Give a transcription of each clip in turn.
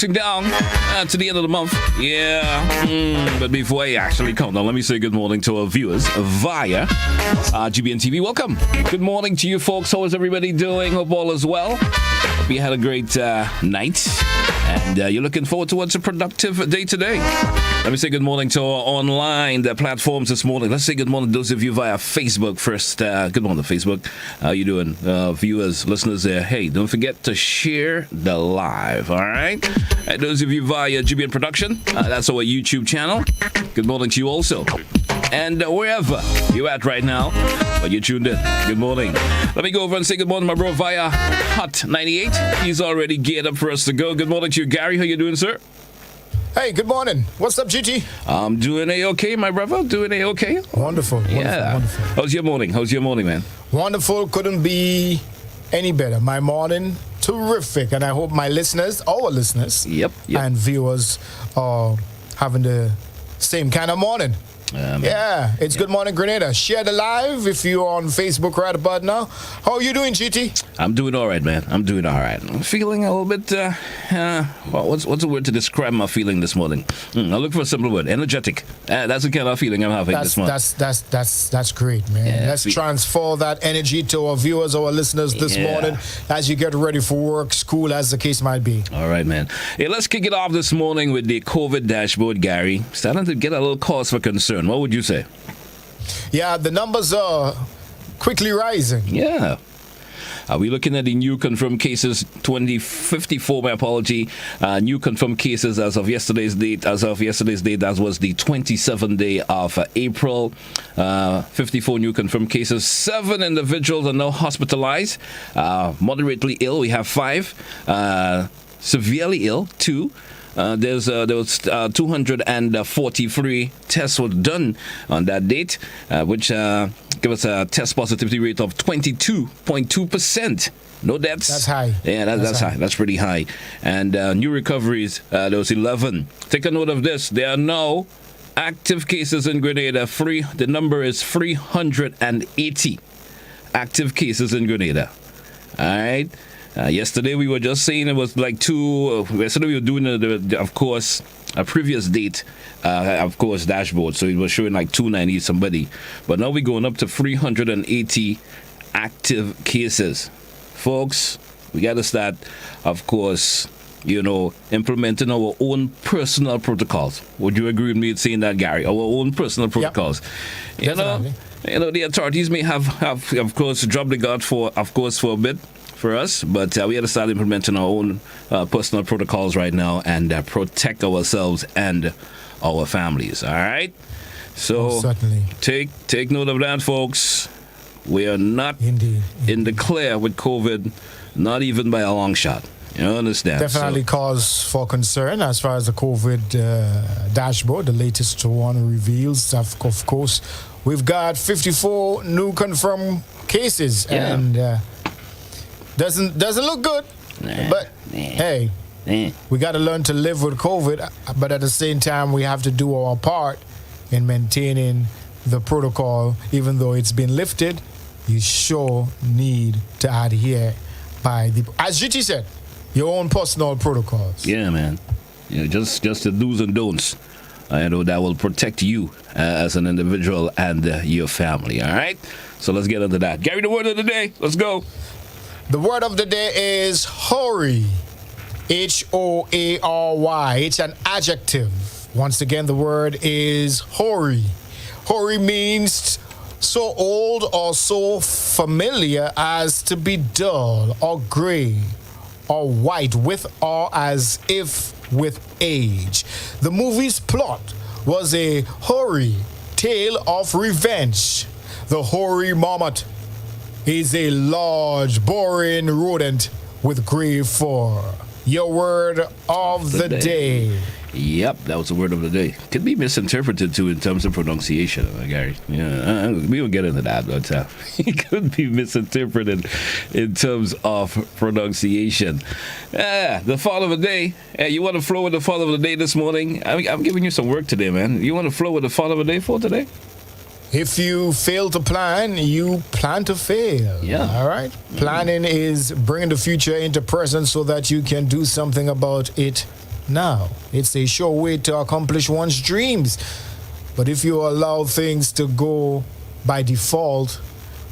counting down to the end of the month. Yeah. But before I actually count down, let me say good morning to our viewers via GBN TV. Welcome. Good morning to you folks. How is everybody doing? Hope all is well. Hope you had a great night. And you're looking forward towards a productive day today. Let me say good morning to our online platforms this morning. Let's say good morning to those of you via Facebook first. Good morning, Facebook. How you doing? Viewers, listeners there. Hey, don't forget to share the live, all right? And those of you via GBN Production, that's our YouTube channel. Good morning to you also. And wherever you're at right now, but you tuned in, good morning. Let me go over and say good morning, my bro, via Hot 98. He's already geared up for us to go. Good morning to you, Gary. How you doing, sir? Hey, good morning. What's up, GT? I'm doing A-okay, my brother. Doing A-okay. Wonderful. Yeah. Wonderful. How's your morning, man? Wonderful. Couldn't be any better. My morning, terrific. And I hope my listeners, our listeners, yep. and viewers are having the same kind of morning. Yeah, it's Good Morning Grenada. Share the live if you're on Facebook right about now. How are you doing, GT? I'm doing all right, man. I'm doing all right. I'm feeling a little bit, what's the word to describe my feeling this morning? I look for a simple word, energetic. That's the kind of feeling I'm having this morning. That's great, man. Yeah, Let's transfer that energy to our viewers, our listeners this morning as you get ready for work, school, as the case might be. All right, man. Hey, let's kick it off this morning with the COVID dashboard, Gary. Starting to get a little cause for concern. What would you say? Yeah, the numbers are quickly rising. Yeah. Are we looking at the new confirmed cases, 2054, my apology, new confirmed cases as of yesterday's date, that was the 27th day of April, 54 new confirmed cases, 7 individuals are now hospitalized, moderately ill, we have 5, severely ill, 2, there was 243 tests were done on that date, which give us a test positivity rate of 22.2%. No deaths. That's high. Yeah, that's high. That's pretty high. And new recoveries, there was 11. Take a note of this. There are now active cases in Grenada. The number is 380 active cases in Grenada. All right. Yesterday we were just saying it was like 2. Yesterday we were doing of course a previous date, dashboard. So it was showing like 290 somebody, but now we're going up to 380 active cases, folks. We got to start, of course, implementing our own personal protocols. Would you agree with me saying that, Gary? Our own personal protocols. Yep. The authorities may have of course dropped the guard for a bit for us, but we had to start implementing our own personal protocols right now and protect ourselves and our families. All right, so certainly take note of that, folks. We are not in the clear with COVID, not even by a long shot. You understand? Definitely cause for concern as far as the COVID dashboard. The latest one reveals, of course, we've got 54 new confirmed cases, and doesn't look good. But hey, we got to learn to live with COVID. But at the same time, we have to do our part in maintaining the protocol. Even though it's been lifted, you sure need to adhere by as GT said, your own personal protocols. Yeah, man. Just the do's and don'ts. I know that will protect you as an individual and your family. All right. So let's get into that. Gary, the word of the day. Let's go. The word of the day is hoary. H-O-A-R-Y. It's an adjective. Once again, the word is hoary. Hoary means so old or so familiar as to be dull or gray or white with or as if with age. The movie's plot was a hoary tale of revenge. The hoary marmot is a large, boring rodent with gray fur. Your word of the day. Yep, that was the word of the day. Could be misinterpreted too in terms of pronunciation, Gary. Yeah, we will get into that, but it could be misinterpreted in terms of pronunciation. The fall of the day. You want to flow with the fall of the day this morning? I'm giving you some work today, man. You want to flow with the fall of the day for today? If you fail to plan, you plan to fail. Yeah. All right? Planning is bringing the future into present so that you can do something about it No, it's a sure way to accomplish one's dreams. But if you allow things to go by default,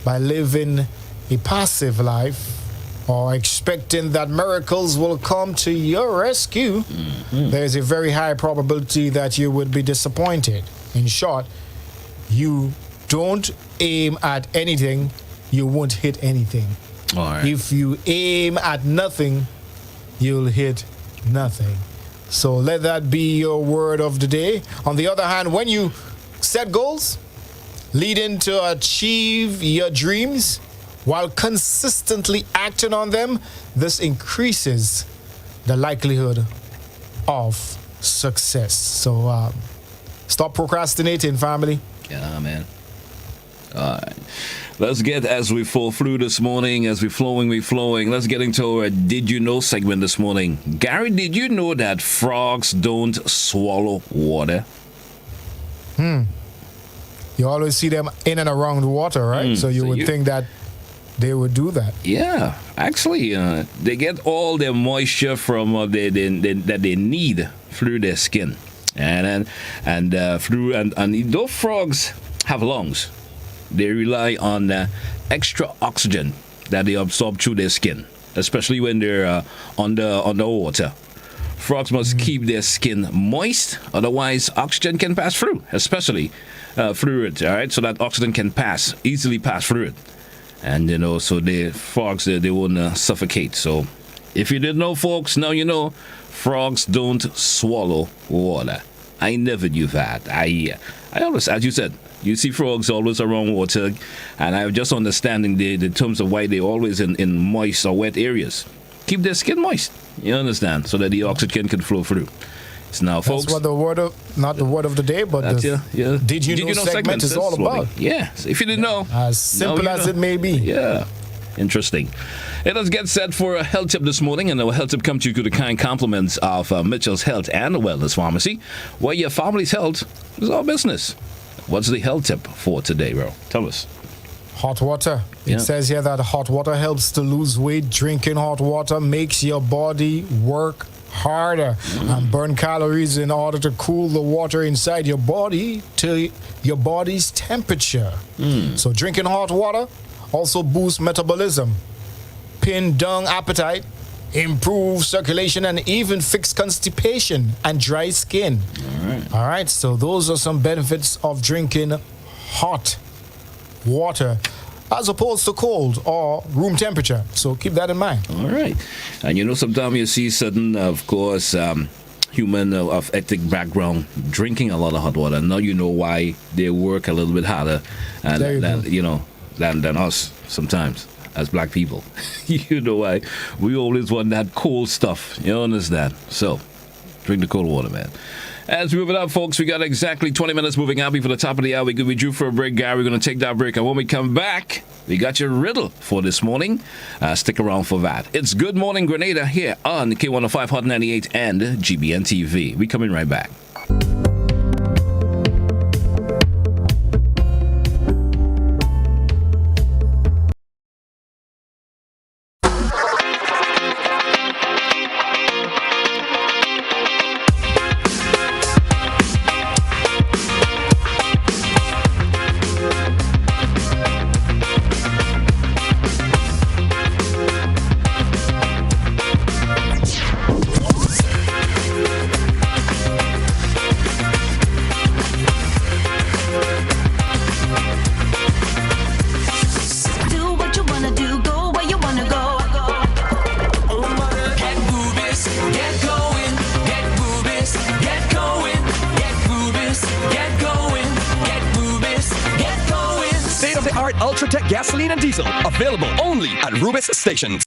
by living a passive life, or expecting that miracles will come to your rescue, there's a very high probability that you would be disappointed. In short, you don't aim at anything, you won't hit anything. All right. If you aim at nothing, you'll hit nothing. So let that be your word of the day. On the other hand, when you set goals, leading to achieve your dreams while consistently acting on them, this increases the likelihood of success. So stop procrastinating, family. Yeah, man. All right. Let's get, as we fall through this morning, as we're flowing, let's get into our Did You Know segment this morning. Gary, did you know that frogs don't swallow water? You always see them in and around water, right? So you would think that they would do that. Yeah, actually, they get all their moisture from that they need through their skin, and those frogs have lungs. They rely on extra oxygen that they absorb through their skin, especially when they're underwater. Frogs must keep their skin moist, otherwise oxygen can pass through, especially through it. All right, so that oxygen can easily pass through it, and so the frogs they won't suffocate. So, if you didn't know, folks, now you know. Frogs don't swallow water. I never knew that. I always, as you said, you see frogs always around water, and I'm just understanding the terms of why they're always in moist or wet areas. Keep their skin moist, you understand, so that the oxygen can flow through. So now, folks, that's what the word of, not the word of the day, but the Did You Know segment is all about. Yeah, so if you didn't know. As simple as it may be. Yeah. Interesting. Hey, let's get set for a health tip this morning, and our health tip comes to you through the kind compliments of Mitchell's Health and Wellness Pharmacy, where your family's health is our business. What's the health tip for today, bro? Tell us. Hot water. It says here that hot water helps to lose weight. Drinking hot water makes your body work harder and burn calories in order to cool the water inside your body to your body's temperature. So drinking hot water also boosts metabolism, pin down appetite, improve circulation, and even fix constipation and dry skin. All right, so those are some benefits of drinking hot water as opposed to cold or room temperature. So keep that in mind. All right. And sometimes you see certain, of course, human of ethnic background drinking a lot of hot water. Now you know why they work a little bit harder than us sometimes as black people. You know why? We always want that cold stuff. You understand? So, drink the cold water, man. As we move it up, folks, we got exactly 20 minutes moving out before the top of the hour. We drew for a break, Gary. We're going to take that break. And when we come back, we got your riddle for this morning. Stick around for that. It's Good Morning Grenada here on K105 Hot 98 and GBN TV. We coming right back. Ultratech gasoline and diesel, available only at Rubis stations.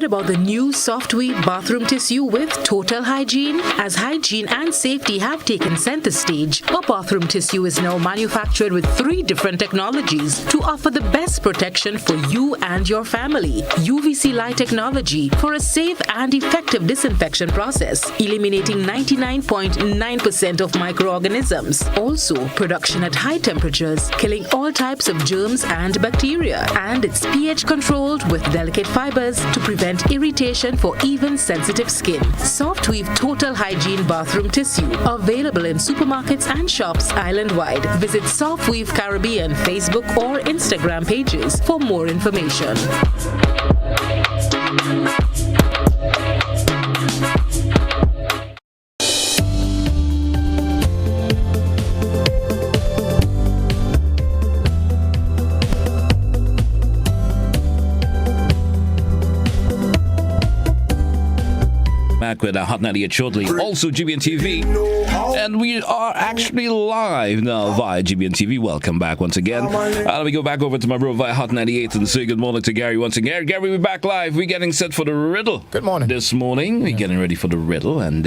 about the new Softweave bathroom tissue with total hygiene? As hygiene and safety have taken center stage, our bathroom tissue is now manufactured with 3 different technologies to offer the best protection for you and your family. UVC light technology for a safe and effective disinfection process, eliminating 99.9% of microorganisms. Also, production at high temperatures, killing all types of germs and bacteria. And it's pH controlled with delicate fibers to prevent irritation for even sensitive skin. Softweave Total Hygiene Bathroom Tissue. Available in supermarkets and shops island-wide. Visit Softweave Caribbean Facebook or Instagram pages for more information. Back with Hot 98 shortly. Also GBN TV. And we are actually live now via GBN TV. Welcome back once again. Let me go back over to my bro via Hot 98 and say good morning to Gary once again. Gary, we're back live. We're getting set for the riddle. Good morning. This morning. We're getting ready for the riddle. And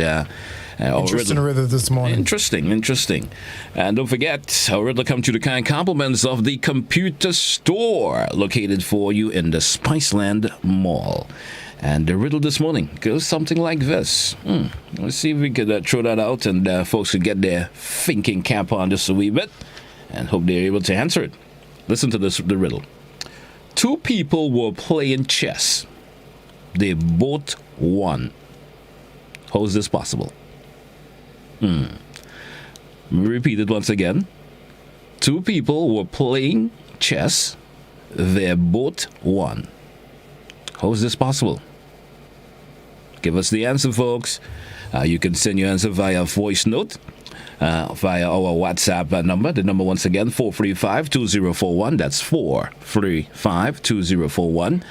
interesting riddle this morning. Interesting. And don't forget, our riddle comes to the kind compliments of the computer store located for you in the Spiceland Mall. And the riddle this morning goes something like this. Let's see if we could throw that out and folks could get their thinking cap on just a wee bit and hope they're able to answer it. Listen to the riddle. 2 people were playing chess. They both won. How is this possible? Let me repeat it once again. 2 people were playing chess. They both won. How is this possible? Give us the answer, folks. You can send your answer via voice note, via our WhatsApp number. The number, once again, 435-2041. That's 435-2041.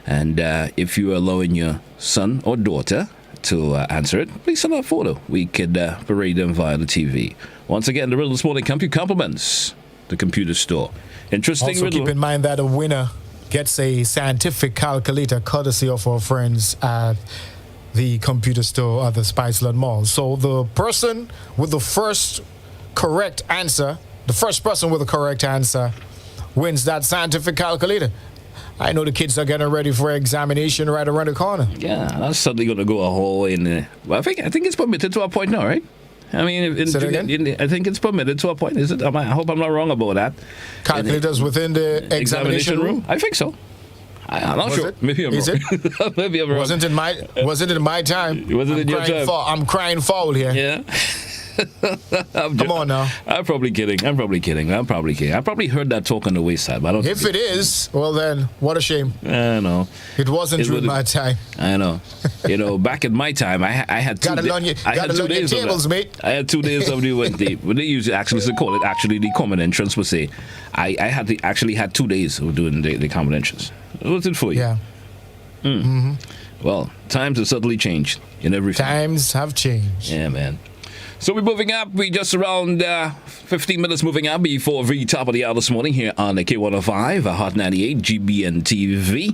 And if you are allowing your son or daughter to answer it, please send a photo. We could parade them via the TV. Once again, the riddle this morning comes to compliments the computer store. Interesting also, riddle. keep in mind that a winner gets a scientific calculator courtesy of our friends at the computer store at the Spiceland Mall. So the person with the first correct answer, the first person with the correct answer wins that scientific calculator. I know the kids are getting ready for examination right around the corner. Yeah, that's certainly going to go a whole way in there. Well, I think it's permitted to a point now, right? I mean, I think it's permitted to a point. Is it? I hope I'm not wrong about that. Calculators within the examination room? I think so. I'm not sure. Maybe I'm wrong. Maybe I'm wrong. Wasn't in my time. Wasn't in your time. I'm crying foul here. Yeah. Come on now. I'm probably kidding. I probably heard that talk on the wayside, but I don't. If it is, well then, what a shame. I know. It wasn't during my time. I know. Back in my time, I had 2 days. I had 2 days tables, mate. I had 2 days of the when they used to actually call it the common entrance per se. I had 2 days of doing the common entrance. What's it for you? Yeah. Well, times have suddenly changed in every field. Times have changed. Yeah, man. So we're moving up. We just around 15 minutes moving up before the top of the hour this morning here on the K105, Hot 98, GBN TV.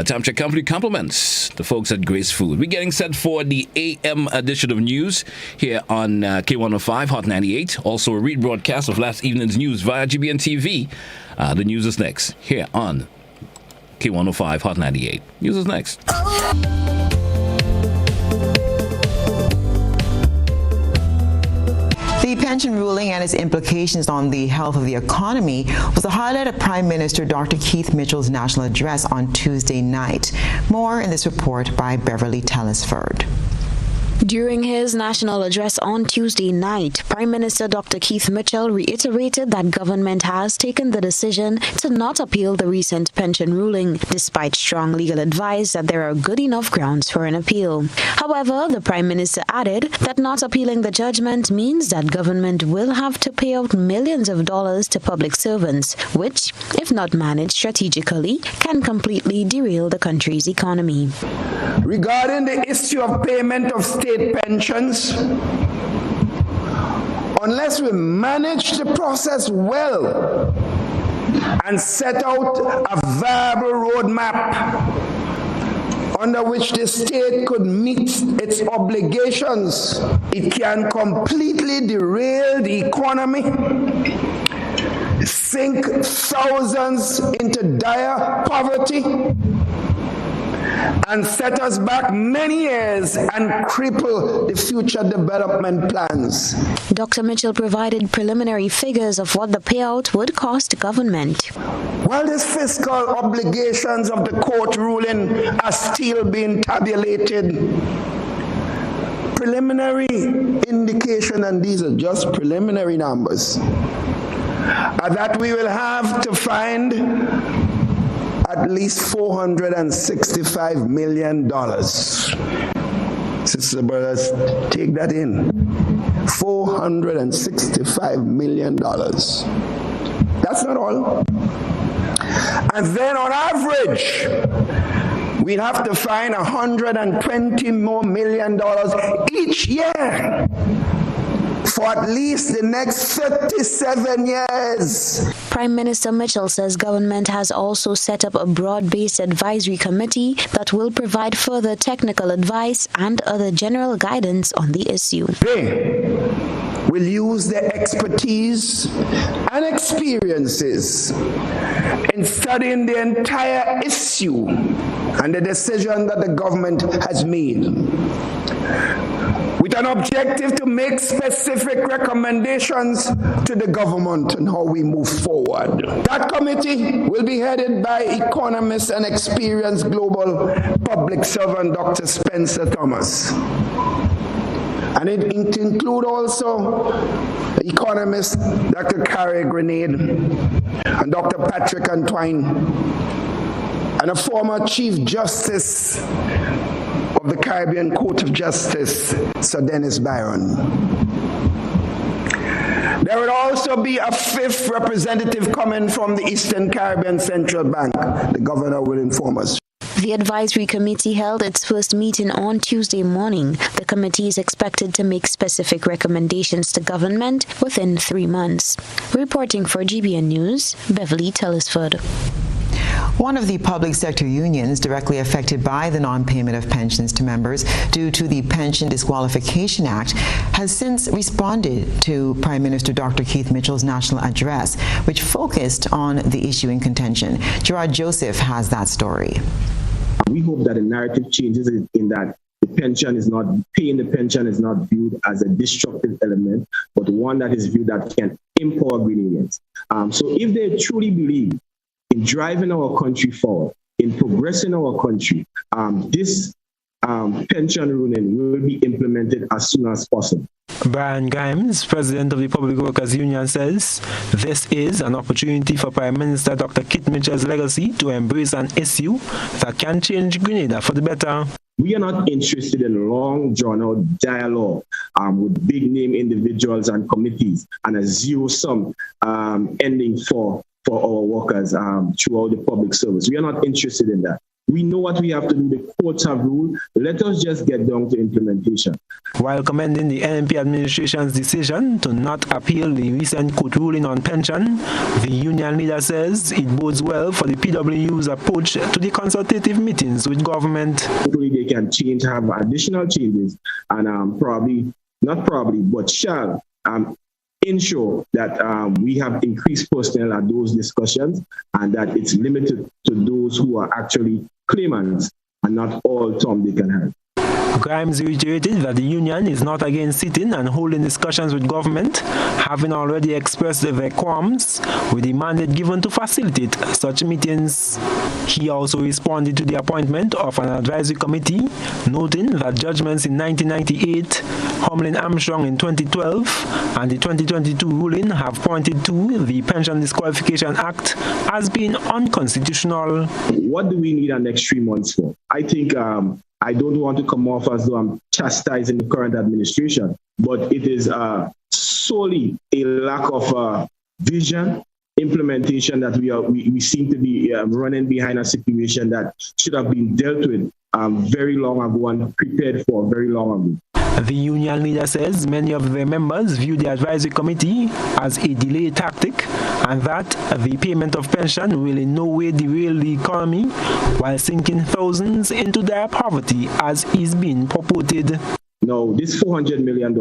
Time check company compliments the folks at Grace Food. We're getting set for the AM edition of news here on K105, Hot 98. Also a rebroadcast of last evening's news via GBN TV. The news is next here on K105, Hot 98. News is next. The pension ruling and its implications on the health of the economy was a highlight of Prime Minister Dr. Keith Mitchell's national address on Tuesday night. More in this report by Beverly Tellisford. During his national address on Tuesday night, Prime Minister Dr. Keith Mitchell reiterated that government has taken the decision to not appeal the recent pension ruling, despite strong legal advice that there are good enough grounds for an appeal. However, the Prime Minister added that not appealing the judgment means that government will have to pay out millions of dollars to public servants, which, if not managed strategically, can completely derail the country's economy. Regarding the issue of payment of state pensions, unless we manage the process well and set out a viable roadmap, under which the state could meet its obligations. It can completely derail the economy, sink thousands into dire poverty, and set us back many years and cripple the future development plans. Dr. Mitchell provided preliminary figures of what the payout would cost government. While these fiscal obligations of the court ruling are still being tabulated, preliminary indication, and these are just preliminary numbers, are that we will have to find at least $465 million. Sister brothers, take that in. $465 million. That's not all. And then on average, we'd have to find $120 more million each year for at least the next 37 years. Prime Minister Mitchell says government has also set up a broad-based advisory committee that will provide further technical advice and other general guidance on the issue. They will use their expertise and experiences in studying the entire issue and the decision that the government has made, with an objective to make specific recommendations to the government on how we move forward. That committee will be headed by economist and experienced global public servant Dr. Spencer Thomas. And it include also the economist Dr. Carrie Grenada and Dr. Patrick Antoine and a former Chief Justice of the Caribbean Court of Justice, Sir Dennis Byron. There will also be a fifth representative coming from the Eastern Caribbean Central Bank. The governor will inform us. The advisory committee held its first meeting on Tuesday morning. The committee is expected to make specific recommendations to government within 3 months. Reporting for GBN News, Beverly Tellisford. One of the public sector unions directly affected by the non-payment of pensions to members due to the Pension Disqualification Act has since responded to Prime Minister Dr. Keith Mitchell's national address, which focused on the issue in contention. Gerard Joseph has that story. We hope that the narrative changes in that paying the pension is not viewed as a destructive element, but one that is viewed that can empower Grenadians. So if they truly believe in driving our country forward, in progressing our country, this pension ruling will be implemented as soon as possible. Brian Grimes, president of the Public Workers Union, says this is an opportunity for Prime Minister Dr. Keith Mitchell's legacy to embrace an issue that can change Grenada for the better. We are not interested in long, drawn-out dialogue with big-name individuals and committees and a zero-sum ending for our workers throughout the public service. We are not interested in that. We know what we have to do. The courts have ruled. Let us just get down to implementation. While commending the NMP administration's decision to not appeal the recent court ruling on pension, the union leader says it bodes well for the PWU's approach to the consultative meetings with government. Hopefully they can have additional changes and shall ensure that we have increased personnel at those discussions and that it's limited to those who are actually claimants and not all Tom, Dick and Harry. Grimes reiterated that the union is not against sitting and holding discussions with government, having already expressed their qualms with the mandate given to facilitate such meetings. He also responded to the appointment of an advisory committee, noting that judgments in 1998, Humlin Armstrong in 2012, and the 2022 ruling have pointed to the Pension Disqualification Act as being unconstitutional. What do we need our next 3 months for? I think I don't want to come off as though I'm chastising the current administration, but it is solely a lack of vision, implementation that we seem to be running behind a situation that should have been dealt with very long ago and prepared for very long ago. The union leader says many of their members view the advisory committee as a delay tactic and that the payment of pension will in no way derail the economy while sinking thousands into dire poverty as is being purported. Now, this $400 million,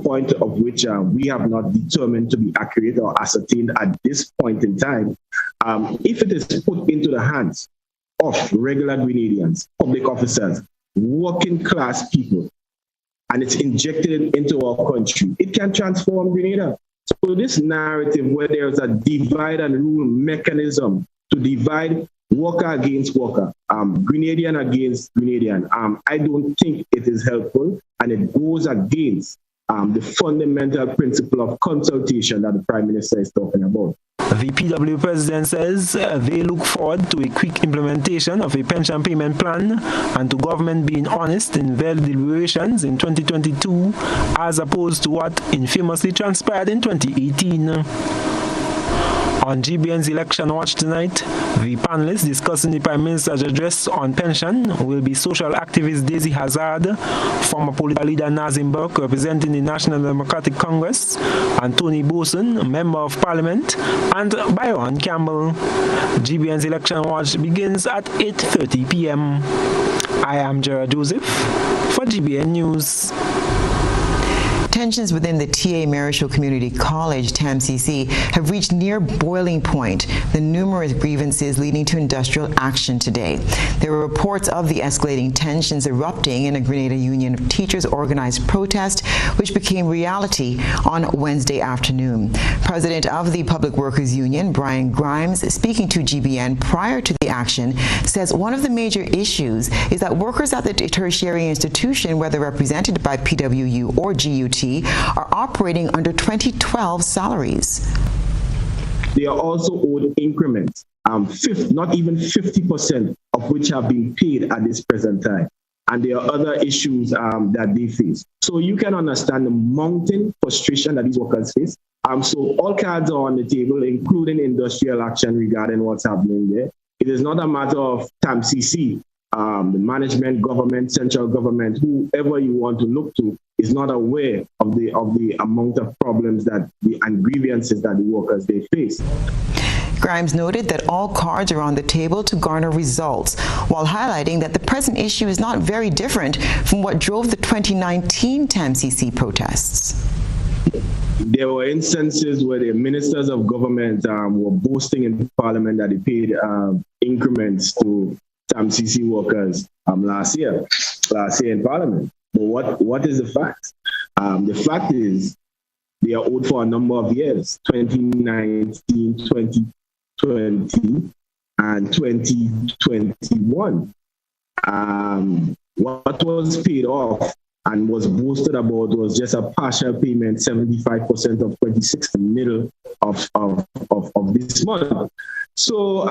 point of which we have not determined to be accurate or ascertained at this point in time, if it is put into the hands of regular Grenadians, public officers, working class people, and it's injected into our country, it can transform Grenada. So this narrative where there's a divide and rule mechanism to divide worker against worker, Grenadian against Grenadian, I don't think it is helpful, and it goes against the fundamental principle of consultation that the Prime Minister is talking about. The PW president says they look forward to a quick implementation of a pension payment plan and to government being honest in their deliberations in 2022 as opposed to what infamously transpired in 2018. On GBN's Election Watch tonight, the panelists discussing the Prime Minister's address on pension will be social activist Daisy Hazard, former political leader Nazim Burke representing the National Democratic Congress, and Tony Boson, Member of Parliament, and Byron Campbell. GBN's Election Watch begins at 8:30 p.m. I am Gerard Joseph for GBN News. Tensions within the TA Marischal Community College, TAMCC, have reached near boiling point, the numerous grievances leading to industrial action today. There were reports of the escalating tensions erupting in a Grenada Union of Teachers organized protest, which became reality on Wednesday afternoon. President of the Public Workers Union, Brian Grimes, speaking to GBN prior to the action, says one of the major issues is that workers at the tertiary institution, whether represented by PWU or GUT, are operating under 2012 salaries. They are also owed increments, not even 50% of which have been paid at this present time. And there are other issues that they face. So you can understand the mounting frustration that these workers face. So all cards are on the table, including industrial action regarding what's happening there. It is not a matter of TAMCC, the management, government, central government, whoever you want to look to, is not aware of the amount of problems and grievances that the workers they face. Grimes noted that all cards are on the table to garner results, while highlighting that the present issue is not very different from what drove the 2019 TAMCC protests. There were instances where the ministers of government were boasting in Parliament that they paid increments to TAMCC workers last year in Parliament. But what is the fact? The fact is they are owed for a number of years, 2019, 2020, and 2021. What was paid off and was boasted about was just a partial payment, 75% of 26 in the middle of this month. So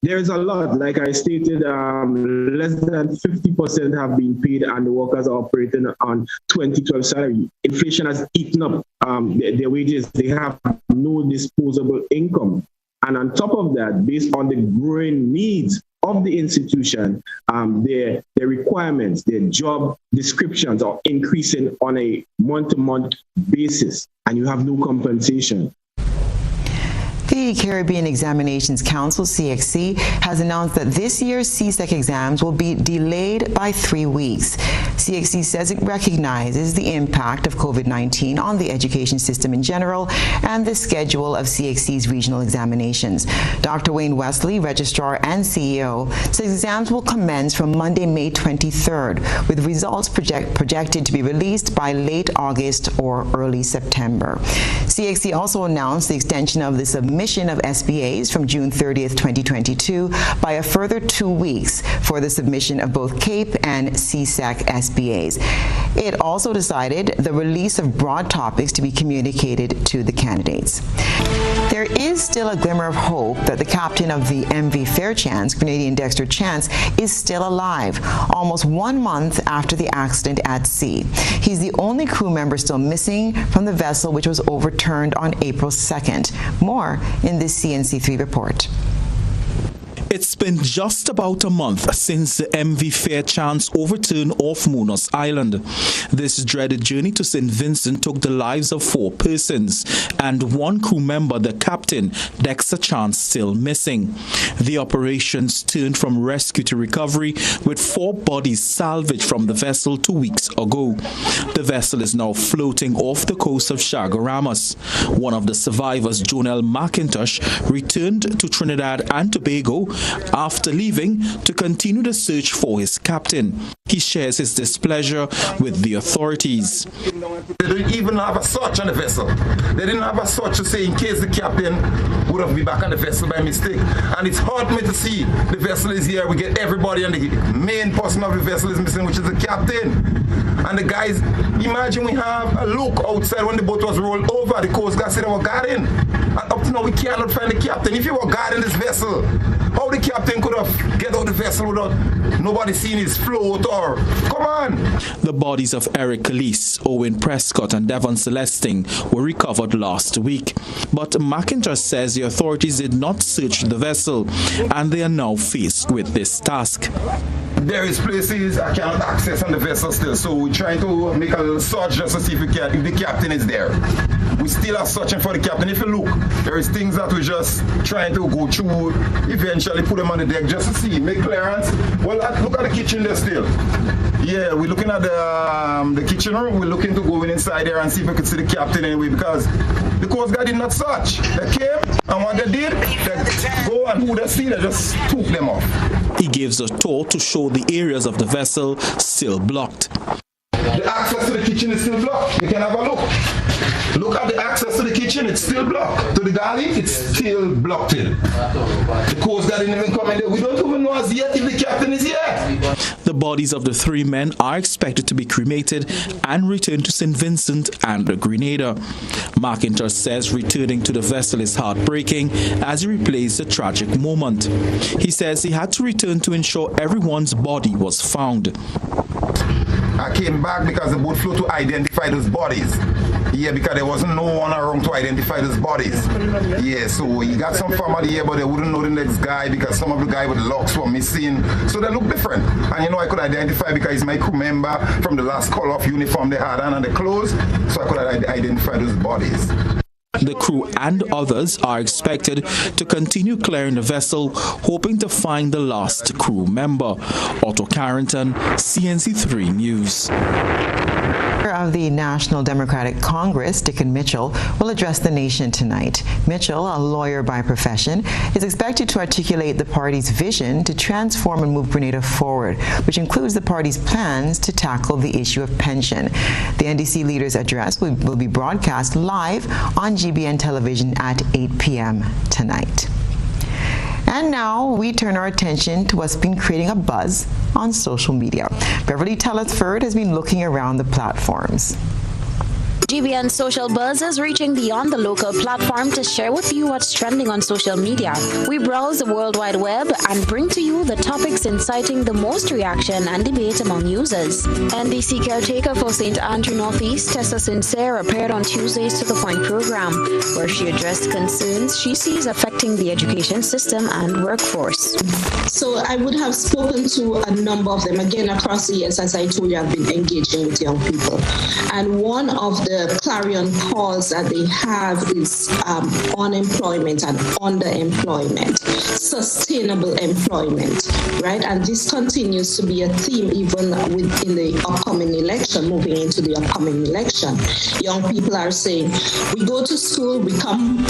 there's a lot, like I stated, less than 50% have been paid and the workers are operating on 2012 salary. Inflation has eaten up their wages. They have no disposable income. And on top of that, based on the growing needs of the institution, their requirements, their job descriptions are increasing on a month-to-month basis, and you have no compensation. The Caribbean Examinations Council, CXC, has announced that this year's CSEC exams will be delayed by 3 weeks. CXC says it recognizes the impact of COVID-19 on the education system in general and the schedule of CXC's regional examinations. Dr. Wayne Wesley, Registrar and CEO, says exams will commence from Monday, May 23rd, with results projected to be released by late August or early September. CXC also announced the extension of the submission of SBAs from June 30th, 2022 by a further 2 weeks for the submission of both CAPE and CSEC SBAs. It also decided the release of broad topics to be communicated to the candidates. There is still a glimmer of hope that the captain of the MV Fairchance, Canadian Dexter Chance, is still alive, almost 1 month after the accident at sea. He's the only crew member still missing from the vessel, which was overturned on April 2nd. More in this CNC3 report. It's been just about a month since the MV Fairchance overturned off Munos Island. This dreaded journey to St. Vincent took the lives of 4 persons and 1 crew member, the captain, Dexter Chance, still missing. The operations turned from rescue to recovery, with 4 bodies salvaged from the vessel 2 weeks ago. The vessel is now floating off the coast of Chaguaramas. One of the survivors, Jonel McIntosh, returned to Trinidad and Tobago after leaving to continue the search for his captain. He shares his displeasure with the authorities. They didn't even have a search on the vessel. They didn't have a search to say in case the captain would have been back on the vessel by mistake. And it's hurt me to see the vessel is here. We get everybody, and the main person of the vessel is missing, which is the captain. And the guys, imagine we have a look outside when the boat was rolled over. The Coast Guard said they were guarding. And up to now, we cannot find the captain. If you were guarding this vessel, how the captain could have get out the vessel without nobody seeing his float or... Come on! The bodies of Eric Calise, Owen Prescott and Devon Celesting were recovered last week. But McIntosh says the authorities did not search the vessel and they are now faced with this task. There is places I cannot access on the vessel still, so we're trying to make a little search just to see if the captain is there. We still are searching for the captain. If you look, there is things that we're just trying to go through, eventually put them on the deck just to see, make clearance. Well, look at the kitchen there still. Yeah, we're looking at the kitchen room. We're looking to go inside there and see if we can see the captain anyway, because the Coast Guard did not search. They came, and what they did, they go and who they see, they just took them off. He gives a tour to show the areas of the vessel still blocked. The access to the kitchen is still blocked. You can have a look. Look at the access to the kitchen, it's still blocked. To the galley, it's still blocked in. The Coast Guard didn't even come in there. We don't even know as yet if the captain is here. The bodies of the 3 men are expected to be cremated and returned to St. Vincent and Grenada. McIntosh says returning to the vessel is heartbreaking as he replays the tragic moment. He says he had to return to ensure everyone's body was found. I came back because the boat flew to identify those bodies. Yeah, because there wasn't no one around to identify those bodies. Yeah, so you got some family here, but they wouldn't know the next guy because some of the guys with the locks were missing. So they look different. And you know, I could identify because he's my crew member from the last color of uniform they had on and the clothes. So I could identify those bodies. The crew and others are expected to continue clearing the vessel, hoping to find the last crew member. Otto Carrington, CNC3 News. Of the National Democratic Congress, Dickon Mitchell, will address the nation tonight. Mitchell, a lawyer by profession, is expected to articulate the party's vision to transform and move Grenada forward, which includes the party's plans to tackle the issue of pension. The NDC leader's address will be broadcast live on GBN television at 8 p.m. tonight. And now we turn our attention to what's been creating a buzz on social media. Beverly Telesford has been looking around the platforms. GBN Social Buzz is reaching beyond the local platform to share with you what's trending on social media. We browse the World Wide Web and bring to you the topics inciting the most reaction and debate among users. NDC caretaker for St. Andrew Northeast, Tessa Sincere, appeared on Tuesday's To The Point program, where she addressed concerns she sees affecting the education system and workforce. So I would have spoken to a number of them, again, across the years, as I told you, I've been engaging with young people. And one of the clarion calls that they have is unemployment and underemployment, sustainable employment, right? And this continues to be a theme even within the upcoming election, moving into the upcoming election. Young people are saying, we go to school, we come,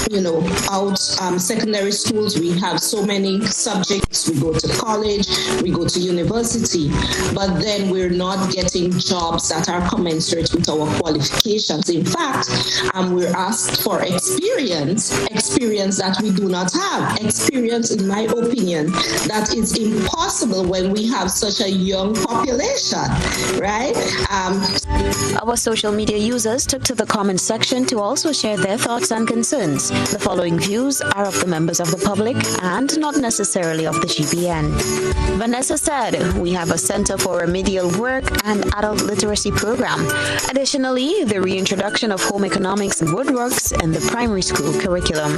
out secondary schools, we have so many subjects, we go to college, we go to university, but then we're not getting jobs that are commensurate with our qualifications. In fact, we're asked for experience that we do not have. Experience, in my opinion, that is impossible when we have such a young population, right? Our social media users took to the comment section to also share their thoughts and concerns. The following views are of the members of the public and not necessarily of the GBN. Vanessa said, we have a Center for Remedial Work and Adult Literacy Program. Additionally, the reintroduction introduction of home economics and woodworks in the primary school curriculum.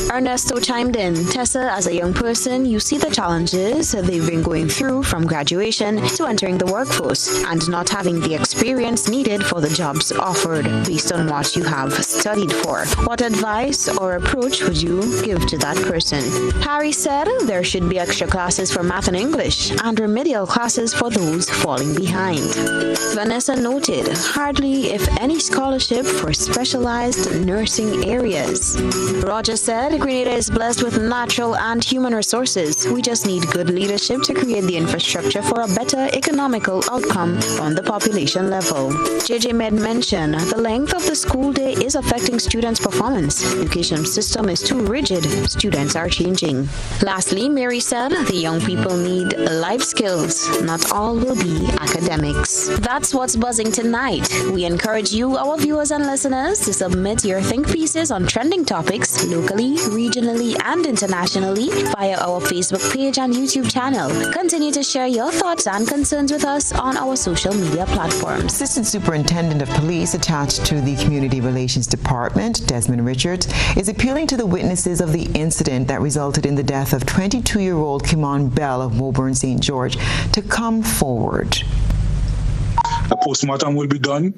Ernesto chimed in, Tessa, as a young person, you see the challenges they've been going through from graduation to entering the workforce and not having the experience needed for the jobs offered based on what you have studied for. What advice or approach would you give to that person? Harry said there should be extra classes for math and English and remedial classes for those falling behind. Vanessa noted, hardly if any scholarship for specialized nursing areas. Roger said, Grenada is blessed with natural and human resources. We just need good leadership to create the infrastructure for a better economical outcome on the population level. JJ Med mentioned, the length of the school day is affecting students' performance. Education system is too rigid. Students are changing. Lastly, Mary said, the young people need life skills. Not all will be academics. That's what's buzzing tonight. We encourage you, our viewers and listeners, to submit your think pieces on trending topics locally, regionally, and internationally via our Facebook page and YouTube channel. Continue to share your thoughts and concerns with us on our social media platforms. Assistant Superintendent of Police attached to the Community Relations Department, Desmond Richards, is appealing to the witnesses of the incident that resulted in the death of 22-year-old Kimon Bell of Woburn St. George to come forward. A postmortem will be done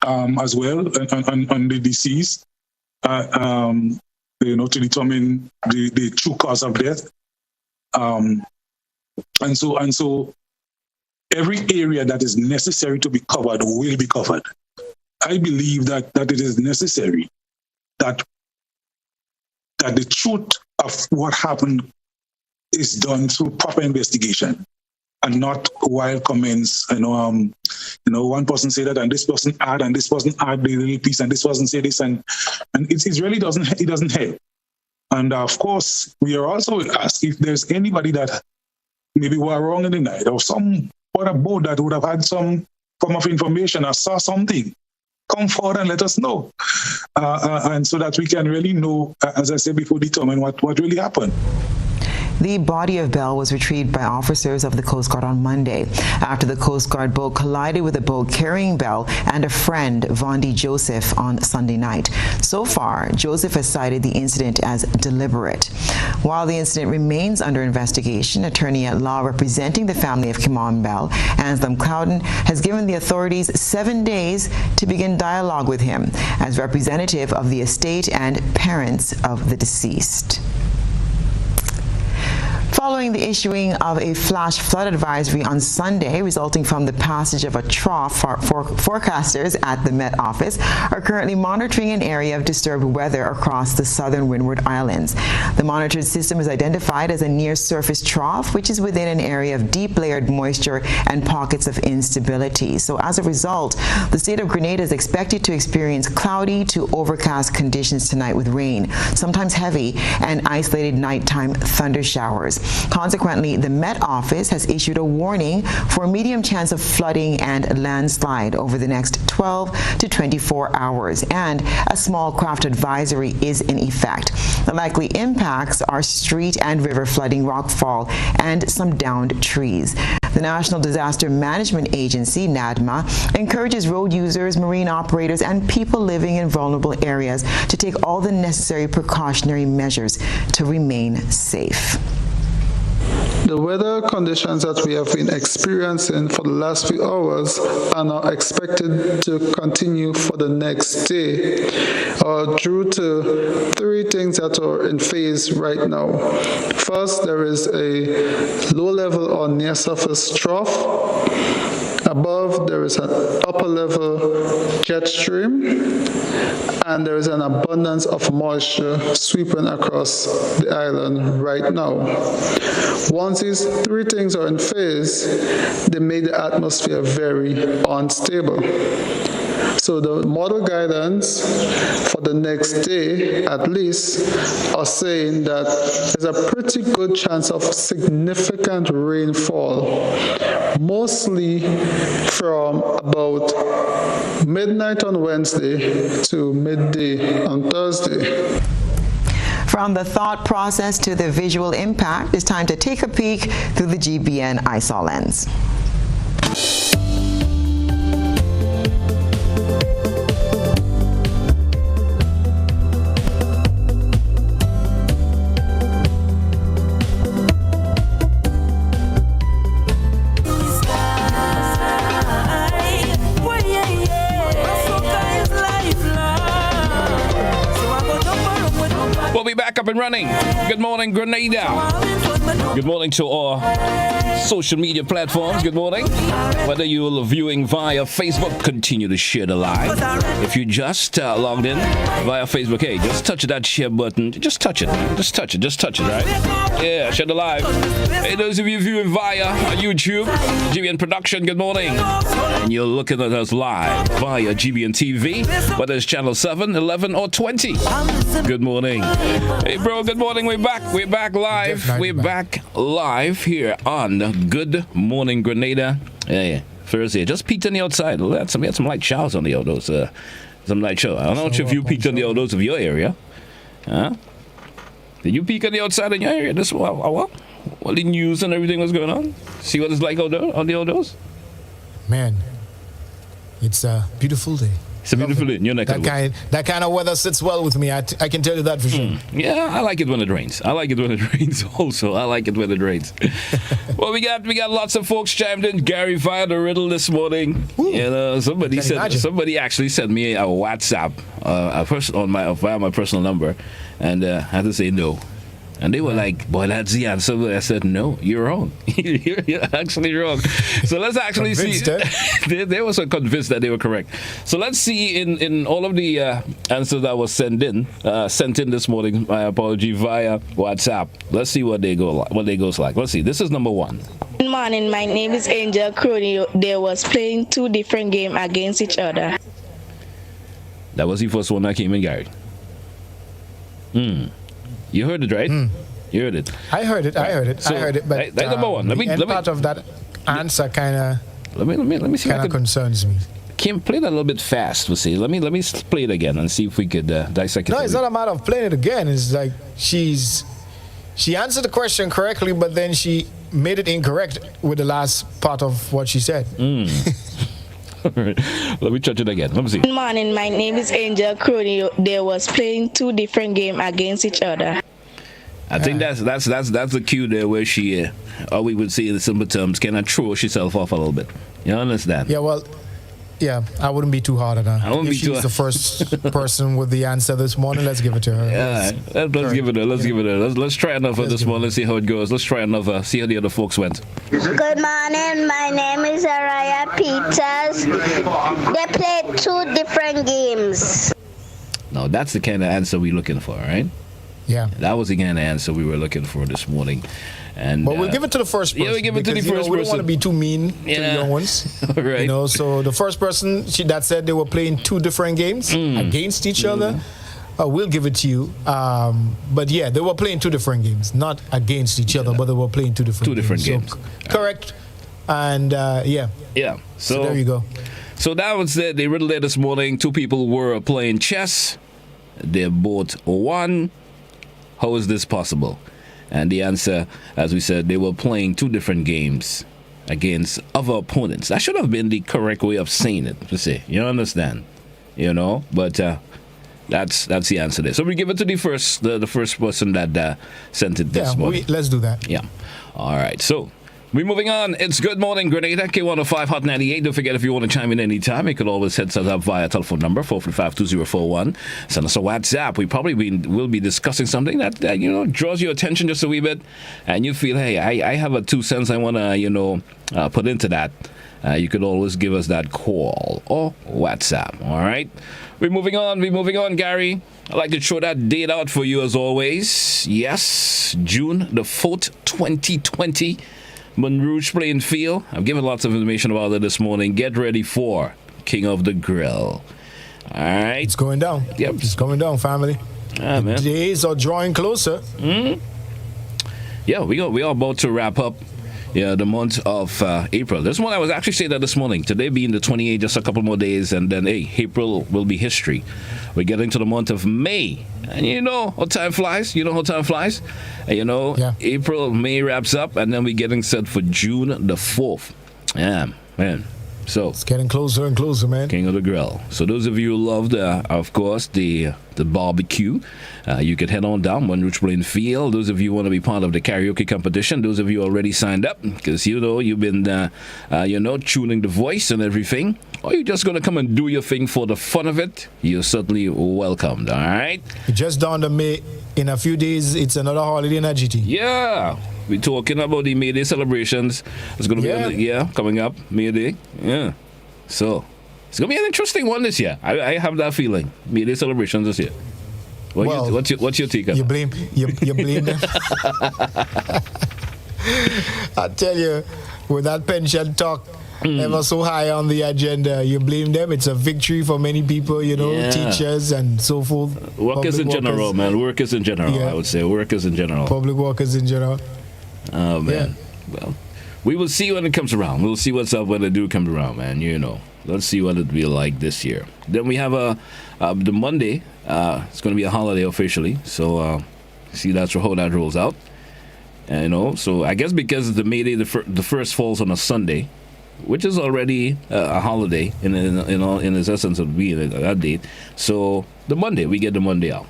as well on the deceased, to determine the true cause of death. And so every area that is necessary to be covered will be covered. I believe that it is necessary that the truth of what happened is done through proper investigation and not wild comments. One person say that and this person add the little piece and this person say this and it really doesn't help. And of course, we are also asked if there's anybody that maybe were wrong in the night or some other boat that would have had some form of information or saw something. Come forward and let us know. And so that we can really know, as I said before, determine what really happened. The body of Bell was retrieved by officers of the Coast Guard on Monday after the Coast Guard boat collided with a boat carrying Bell and a friend, Vondi Joseph, on Sunday night. So far, Joseph has cited the incident as deliberate. While the incident remains under investigation, attorney at law representing the family of Kimon Bell, Anselm Clouden, has given the authorities 7 days to begin dialogue with him as representative of the estate and parents of the deceased. Following the issuing of a flash flood advisory on Sunday resulting from the passage of a trough, forecasters at the Met Office are currently monitoring an area of disturbed weather across the southern Windward Islands. The monitored system is identified as a near-surface trough, which is within an area of deep layered moisture and pockets of instability. So as a result, the state of Grenada is expected to experience cloudy to overcast conditions tonight with rain, sometimes heavy, and isolated nighttime thunder showers. Consequently, the Met Office has issued a warning for a medium chance of flooding and landslide over the next 12 to 24 hours, and a small craft advisory is in effect. The likely impacts are street and river flooding, rockfall, and some downed trees. The National Disaster Management Agency, NADMA, encourages road users, marine operators, and people living in vulnerable areas to take all the necessary precautionary measures to remain safe. The weather conditions that we have been experiencing for the last few hours are now expected to continue for the next day, due to three things that are in phase right now. First, there is a low level or near surface trough. Above, there is an upper level jet stream, and there is an abundance of moisture sweeping across the island right now. Once these three things are in phase, they make the atmosphere very unstable. So the model guidance for the next day, at least, are saying that there's a pretty good chance of significant rainfall, mostly from about midnight on Wednesday to midday on Thursday. From the thought process to the visual impact, it's time to take a peek through the GBN ISOL lens. we back up and running. Good morning, Grenada. Good morning to our social media platforms. Good morning. Whether you're viewing via Facebook, continue to share the live. If you just logged in via Facebook, hey, just touch that share button. Just touch it, man. Just touch it, right? Yeah, share the live. Hey, those of you viewing via YouTube, GBN Production, good morning. And you're looking at us live via GBN TV, whether it's channel 7, 11, or 20. Good morning. Hey, bro, good morning. We're back live. We're back live here on Good Morning Grenada. Hey, Thursday. Just peeked on the outside. We had some light showers on the outdoors. Some light shower. I don't know if you peeked on the outdoors of your area. Huh? Did you peek on the outside in your area? This what the news and everything was going on? See what it's like out there on the outdoors? Man, it's a beautiful day. It's a beautiful day in your neck of the woods. That kind of weather sits well with me. I can tell you that for sure. Yeah, I like it when it rains. Also, I like it when it rains. Well, we got lots of folks chimed in. Gary fired a riddle this morning. Ooh, you know, somebody actually sent me a WhatsApp via my personal number, and I had to say no. And they were like, boy, that's the answer. I said, no, you're wrong. you're actually wrong. So let's actually see. They were so convinced that they were correct. So let's see in all of the answers that was sent in this morning, my apology, via WhatsApp. Let's see what they goes like. Let's see. This is number 1. Good morning. My name is Angel Crony. They was playing 2 different games against each other. That was the first one that came in, Gary. You heard it, right? You heard it. I heard it. So, I heard it. But that's number 1. Let me part of that answer kind of. Let me see. Kind of concerns me. Kim, play that a little bit fast. We'll see. Let me play it again and see if we could dissect it. No, it's not a matter of playing it again. It's like she answered the question correctly, but then she made it incorrect with the last part of what she said. All right. Let me touch it again. Let me see. Good morning. My name is Angel Crony. They was playing 2 different games against each other. I think that's the cue there where she, or we would say in simple terms, kind of throw herself off a little bit. You understand? Yeah, well, yeah, I wouldn't be too hard on her. If she's the first person with the answer this morning, let's give it to her. Yeah, let's give it to her. Let's try another this morning. Let's see how it goes. Let's try another. See how the other folks went. Good morning. My name is Araya Peters. They played 2 different games. No, that's the kind of answer we're looking for, right? Yeah. That was the kind of answer we were looking for this morning. And but we'll give it to the first person. Yeah, we'll give it to the first person. We don't want to be too mean to the young ones. Right. You know, so the first person that said they were playing 2 different games against each other, we'll give it to you. But yeah, they were playing 2 different games, not against each other, but they were playing 2 different games. So, correct. And yeah. So there you go. So that was the riddle there this morning. 2 people were playing chess. They both won. How is this possible? And the answer, as we said, they were playing 2 different games against other opponents. That should have been the correct way of saying it, to say. You understand? You know? But that's the answer there. So we give it to the first person that sent it this morning. Let's do that. Yeah. All right. So we're moving on. It's Good Morning Grenada, K105 Hot 98. Don't forget, if you want to chime in anytime, you could always hit us up via telephone number 445-2041. Send us a WhatsApp. We probably will be discussing something that draws your attention just a wee bit, and you feel, hey, I have a 2 cents I want to put into that. You could always give us that call or WhatsApp. All right. We're moving on, Gary. I'd like to throw that date out for you as always. Yes, June the 4th, 2020. Monrouge playing field. I've given lots of information about it this morning. Get ready for King of the Grill. All right. It's going down. Yep. It's going down, family. Man. The days are drawing closer. Yeah, we are about to wrap up the month of April. This one, I was actually saying that this morning. Today being the 28th, just a couple more days, and then, April will be history. We're getting to the month of May. And you know how time flies. April, May wraps up, and then we're getting set for June the 4th. Yeah, man. So it's getting closer and closer, man. King of the Grill. So those of you who loved, of course, the barbecue, you could head on down Monrouge Plain Field. Those of you who want to be part of the karaoke competition, those of you already signed up, because you've been tuning the voice and everything, or you're just going to come and do your thing for the fun of it, you're certainly welcomed. All right. It just dawned on me in a few days, it's another holiday in GT. Yeah. We're talking about the May Day celebrations. It's going to be, coming up, May Day. Yeah. So, it's going to be an interesting one this year. I have that feeling. May Day celebrations this year. What's your take on you blame them? I tell you, with that pension talk ever so high on the agenda, you blame them. It's a victory for many people, teachers and so forth. Workers in general, man. Workers in general, I would say. Workers in general. Public workers in general. Oh, man. Yeah. Well, we will see when it comes around. We'll see what's up when it do come around, man. Let's see what it will be like this year. Then we have the Monday. It's going to be a holiday officially. So, see that's how that rolls out. So I guess because the May Day, the first falls on a Sunday, which is already a holiday in its essence of being that date. So the Monday, we get the Monday out.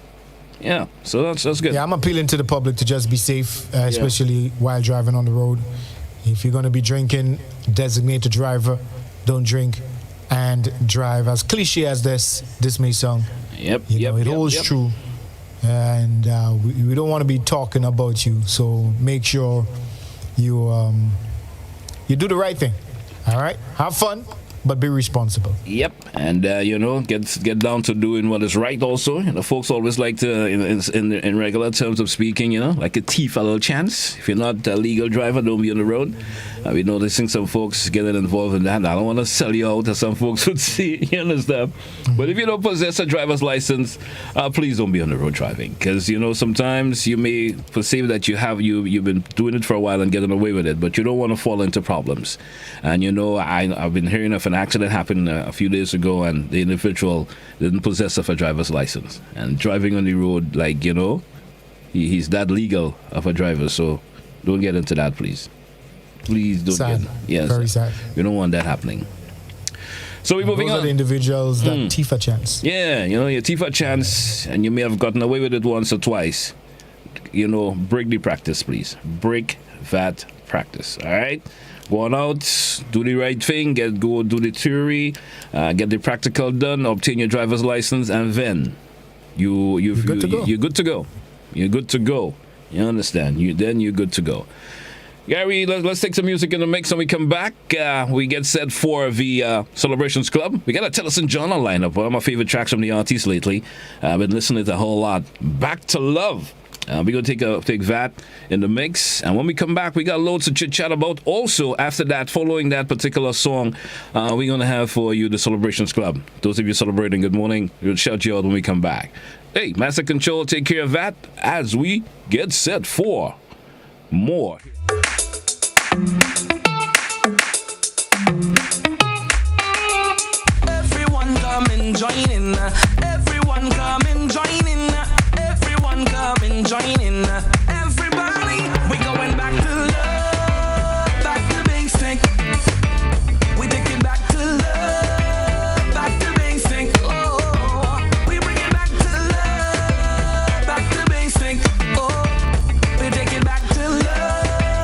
Yeah, so that's good. Yeah, I'm appealing to the public to just be safe, especially while driving on the road. If you're going to be drinking, designate a driver. Don't drink and drive. As cliche as this may sound, it holds true. And we don't want to be talking about you, so make sure you do the right thing. All right, have fun, but be responsible. Yep, and get down to doing what is right. Also, folks always like to, in regular terms of speaking, like a thief a little chance. If you're not a legal driver, don't be on the road. We're noticing some folks getting involved in that. I don't want to sell you out, as some folks would see. You understand? But if you don't possess a driver's license, please don't be on the road driving, because sometimes you may perceive that you've been doing it for a while and getting away with it, but you don't want to fall into problems. And I've been hearing of an accident happened a few days ago, and the individual didn't possess of a driver's license and driving on the road he's that legal of a driver. So don't get into that, please. Please don't sad. Very sad. We don't want that happening. So we're moving on. Those are the individuals that thief a chance. Yeah, you thief a chance, and you may have gotten away with it once or twice. Break the practice, please. Break that practice. All right. Go on out, do the right thing, go do the theory, get the practical done, obtain your driver's license, and then you're good to go. You're good to go. You're good to go. You understand? You're good to go. Gary, let's take some music in the mix. When we come back, we get set for the Celebrations Club. We got a Tell Us and John on lineup. One of my favorite tracks from the artists lately. I've been listening to a whole lot. Back to Love. We're going to take that in the mix. And when we come back, we got loads to chit-chat about. Also, after that, following that particular song, we're going to have for you the Celebrations Club. Those of you celebrating, good morning. We'll shout you out when we come back. Hey, Master Control, take care of that as we get set for more. Everyone come and join in. Everyone come and join in. Everyone come and join in. Everybody, we going back to love, back to basic. We take it back to love, back to basic. Oh, we bring it back to love, back to basic. Oh, we take it back to love.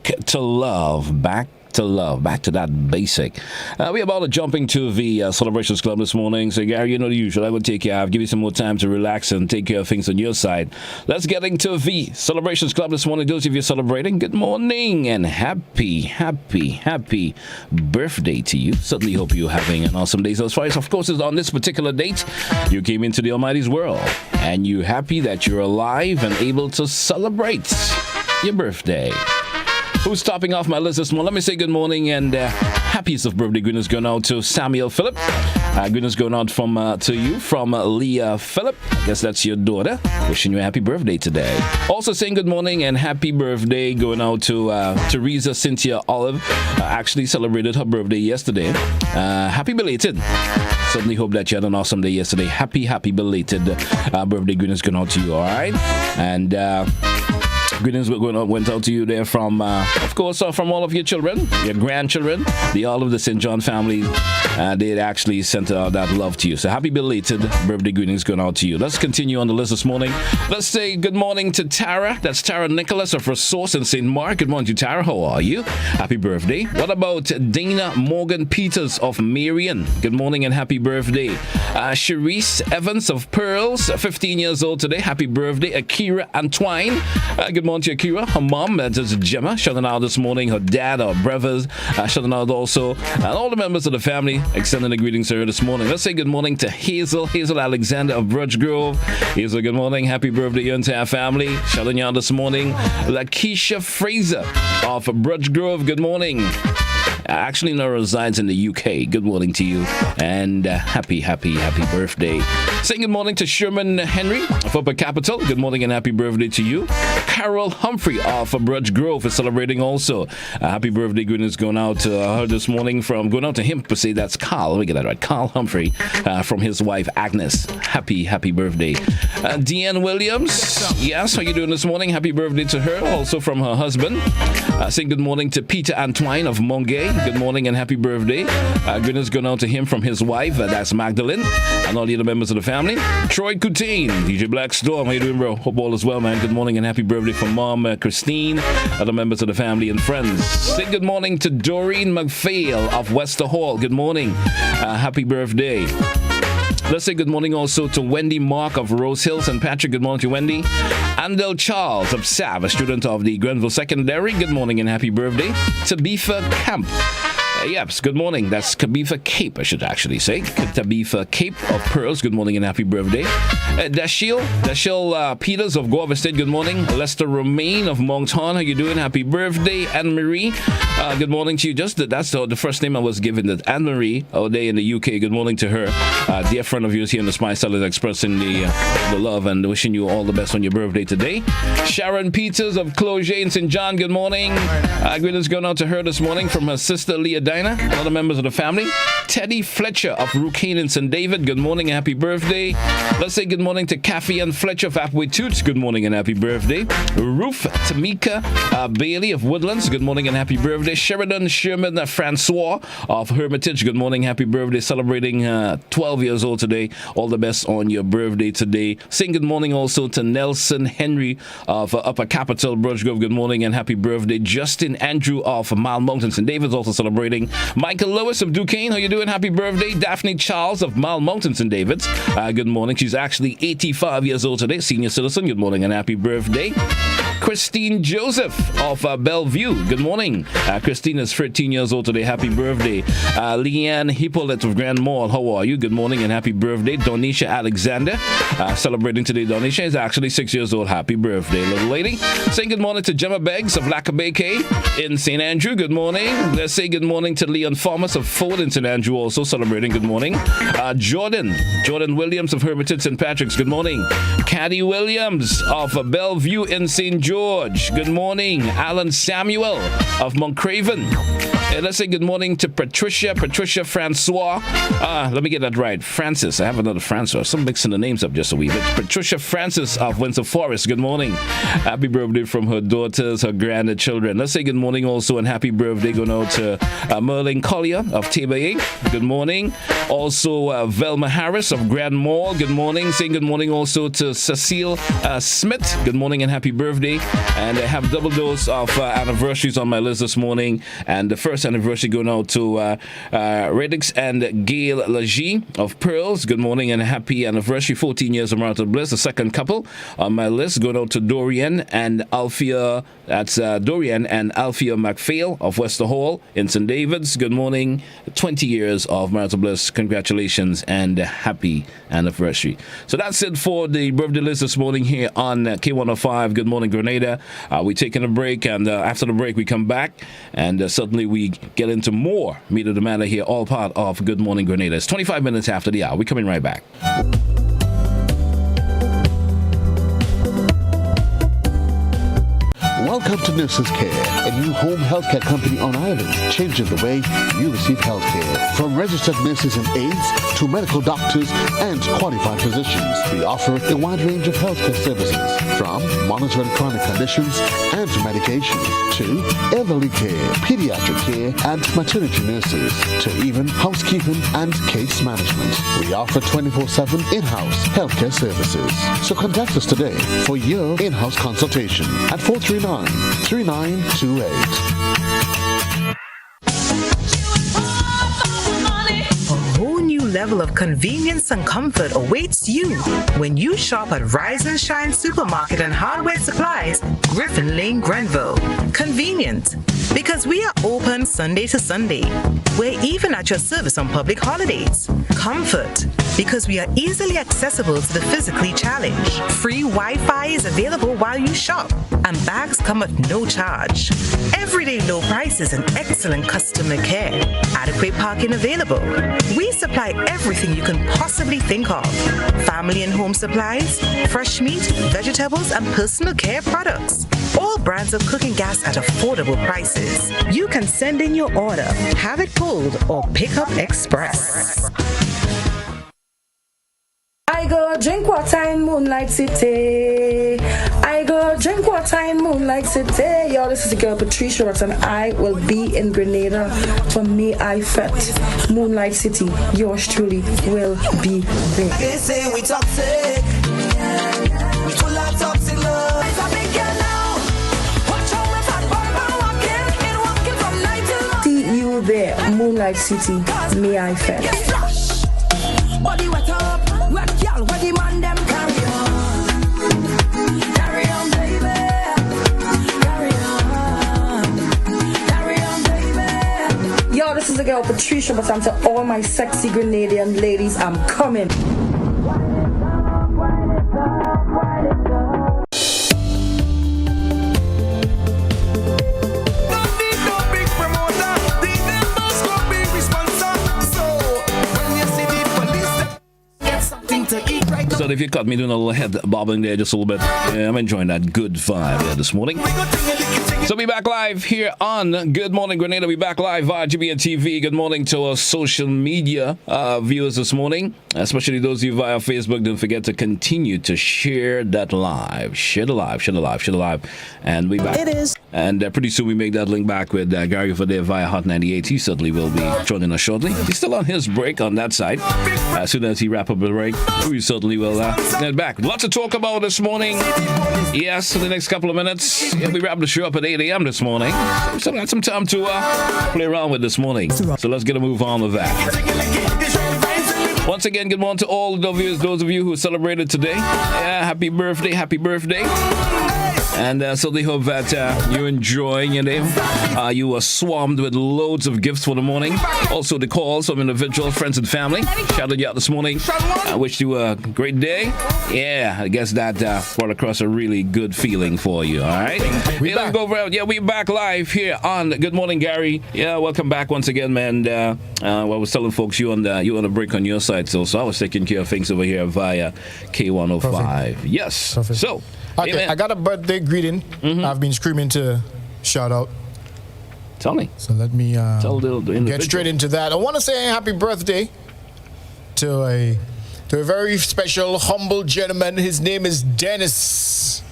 to love. Back to that basic. We're about to jump into the Celebrations Club this morning. So, Gary, you know the usual. I will take care of, give you some more time to relax and take care of things on your side. Let's get into the Celebrations Club this morning. Those of you celebrating, good morning and happy birthday to you. Certainly hope you're having an awesome day. So, as far as, of course, is on this particular date, you came into the Almighty's world and you're happy that you're alive and able to celebrate your birthday. Who's topping off my list this morning? Let me say good morning and happiest of birthday greetings going out to Samuel Phillip. Greetings going out to you from Leah Phillip. I guess that's your daughter. Wishing you a happy birthday today. Also saying good morning and happy birthday going out to Teresa Cynthia Olive. Actually celebrated her birthday yesterday. Happy belated. Certainly hope that you had an awesome day yesterday. Happy belated birthday greetings going out to you, all right? And greetings went out to you there from, of course, from all of your children, your grandchildren, all of the St. John family. They actually sent that love to you. So happy belated birthday greetings going out to you. Let's continue on the list this morning. Let's say good morning to Tara. That's Tara Nicholas of Resource in St. Mark. Good morning to Tara. How are you? Happy birthday. What about Dana Morgan Peters of Marion? Good morning and happy birthday. Sharice Evans of Pearls, 15 years old today. Happy birthday. Akira Antoine. Good morning to Akira. Her mom, that's Gemma, shouting out this morning. Her dad, her brothers, shouting out also. And all the members of the family extending the greetings to her this morning. Let's say good morning to Hazel Alexander of Brudge Grove. Hazel, good morning. Happy birthday, your entire family. Shouting you out this morning. Lakeisha Fraser of Brudge Grove. Good morning. Actually now resides in the UK. Good morning to you and happy birthday. Saying good morning to Sherman Henry of Upper Capital. Good morning and happy birthday to you. Carol Humphrey of Brudge Grove is celebrating also. Happy birthday greetings going out to her this morning going out to him per se. That's Carl. Let me get that right. Carl Humphrey from his wife Agnes. Happy birthday. Deanne Williams. Yes, how you doing this morning? Happy birthday to her. Also from her husband. Saying good morning to Peter Antoine of Mongay. Good morning and happy birthday. Greetings going out to him from his wife. That's Magdalene. And all the other members of the family. Troy Coutain, DJ Black Storm. How you doing, bro? Hope all is well, man. Good morning and happy birthday from Mom Christine. Other members of the family and friends. Say good morning to Doreen McPhail of Wester Hall. Good morning. Happy birthday. Let's say good morning also to Wendy Mark of Rose Hill, St. Patrick. Good morning to Wendy. Andel Charles of SAV, a student of the Grenville Secondary. Good morning and happy birthday. Tabitha Camp. Yes, good morning. That's Tabitha Cape, I should actually say. Tabitha Cape of Pearls. Good morning and happy birthday. Dashiell Peters of Guava State. Good morning. Lester Romaine of Moncton. How you doing? Happy birthday. Anne-Marie. Good morning to you. That's the first name I was given. That Anne-Marie, out there in the UK. Good morning to her. Dear friend of yours here in the Spice Salad, expressing the love and wishing you all the best on your birthday today. Sharon Peters of Cloget in St. John. Good morning. Greetings going out to her this morning from her sister Leah Dinah and other members of the family. Teddy Fletcher of Rukane in St. David. Good morning and happy birthday. Let's say good morning to Kathy and Fletcher of Apway Toots. Good morning and happy birthday. Ruth Tamika Bailey of Woodlands. Good morning and happy birthday. Sheridan Sherman Francois of Hermitage. Good morning, happy birthday. Celebrating 12 years old today. All the best on your birthday today. Saying good morning also to Nelson Henry of Upper Capital, Brudge Grove. Good morning and happy birthday. Justin Andrew of Mile Mountain St. David's also celebrating. Michael Lewis of Duquesne. How you doing? Happy birthday. Daphne Charles of Mile Mountain St. David's. Good morning. She's actually 85 years old today. Senior citizen. Good morning and happy birthday. Christine Joseph of Bellevue. Good morning. Christine is 13 years old today. Happy birthday. Leanne Hippolyte of Grand Mall. How are you? Good morning and happy birthday. Donisha Alexander. Celebrating today. Donisha is actually 6 years old. Happy birthday, little lady. Saying good morning to Gemma Beggs of Lackabeke in St. Andrew. Good morning. Let's say good morning to Leon Thomas of Ford in St. Andrew. Also celebrating. Good morning. Jordan Williams of Hermitage St. Patrick's. Good morning. Caddy Williams of Bellevue in St. George. Good morning. Alan Samuel of Moncraven. Let's say good morning to Patricia Francois. Let me get that right. Francis. I have another Francois. I'm mixing the names up just a wee bit. Patricia Francis of Windsor Forest. Good morning. Happy birthday from her daughters, her grandchildren. Let's say good morning also and happy birthday going out to Merlin Collier of Tabaye. Good morning. Also Velma Harris of Grand Mall. Good morning. Saying good morning also to Cecile Smith. Good morning and happy birthday. And I have double dose of anniversaries on my list this morning. And the first anniversary going out to Redix and Gail Lagie of Pearls. Good morning and happy anniversary. 14 years of marital bliss. The second couple on my list going out to Dorian and Alfia. That's Dorian and Alfia McPhail of Wester Hall in St. David's. Good morning. 20 years of marital bliss. Congratulations and happy anniversary. So that's it for the birthday list this morning here on K105. Good morning, Grenada. We're taking a break, and after the break, we come back, and suddenly we get into more Meet of the Matter here, all part of Good Morning, Grenada. It's 25 minutes after the hour. We're coming right back. Welcome to Nurses Care, a new home healthcare company on Ireland, changing the way you receive healthcare. From registered nurses and aides to medical doctors and qualified physicians, we offer a wide range of healthcare services, from monitoring chronic conditions and medications to elderly care, pediatric care, and maternity nurses, to even housekeeping and case management. We offer 24/7 in-house healthcare services. So contact us today for your in-house consultation at 439-3928. A whole new level of convenience and comfort awaits you when you shop at Rise and Shine Supermarket and Hardware Supplies, Griffin Lane, Grenville. Convenient, because we are open Sunday to Sunday. We're even at your service on public holidays. Comfort, because we are easily accessible to the physically challenged. Free Wi-Fi is available while you shop, and bags come at no charge. Everyday low prices and excellent customer care. Adequate parking available. We supply everything you can possibly think of. Family and home supplies, fresh meat, vegetables, and personal care products. All brands of cooking gas at affordable prices. You can send in your order, have it pulled, or pick up express. I go drink water in Moonlight City. I go drink water in Moonlight City. Yo, this is the girl Patricia Rox, and I will be in Grenada for May I Fet. Moonlight City, yours truly will be there. They say we toxic. We full of toxic love. See you there, Moonlight City, May I Fet. Body wet up, wet girl, where the man them carry on. Carry on, baby. Carry on. Carry on, baby. Yo, this is the girl Patricia, but I'm to all my sexy Grenadian ladies, I'm coming. So if you caught me doing a little head bobbling there just a little bit, yeah, I'm enjoying that good vibe there this morning. So we back live here on Good Morning Grenada. We back live via GBN TV. Good morning to our social media viewers this morning, especially those of you via Facebook. Don't forget to continue to share that live. Share the live, share the live, share the live. And we back. It is. And pretty soon we make that link back with Gary over there via Hot 98. He certainly will be joining us shortly. He's still on his break on that side. As soon as he wrap up the break, we certainly will get back. Lots to talk about this morning. Yes, in the next couple of minutes. Yeah, we wrap the show up at 8 a.m. this morning. So we got some time to play around with this morning. So let's get a move on with that. Once again, good morning to all of those of you who celebrated today. Yeah, happy birthday, happy birthday. And certainly hope that you're enjoying your day. You are swarmed with loads of gifts for the morning. Also the calls from individuals, friends, and family. Shouted you out this morning. I wish you a great day. Yeah, I guess that brought across a really good feeling for you, all right? Let's go around. Yeah, we're back live here on Good Morning, Gary. Yeah, welcome back once again, man. I was telling folks you on a break on your side, so I was taking care of things over here via K105. Perfect. Yes. Perfect. So, okay, hey, I got a birthday greeting. I've been screaming to shout out. Tell me. So let me get straight into that. I want to say happy birthday to a very special, humble gentleman. His name is Dennis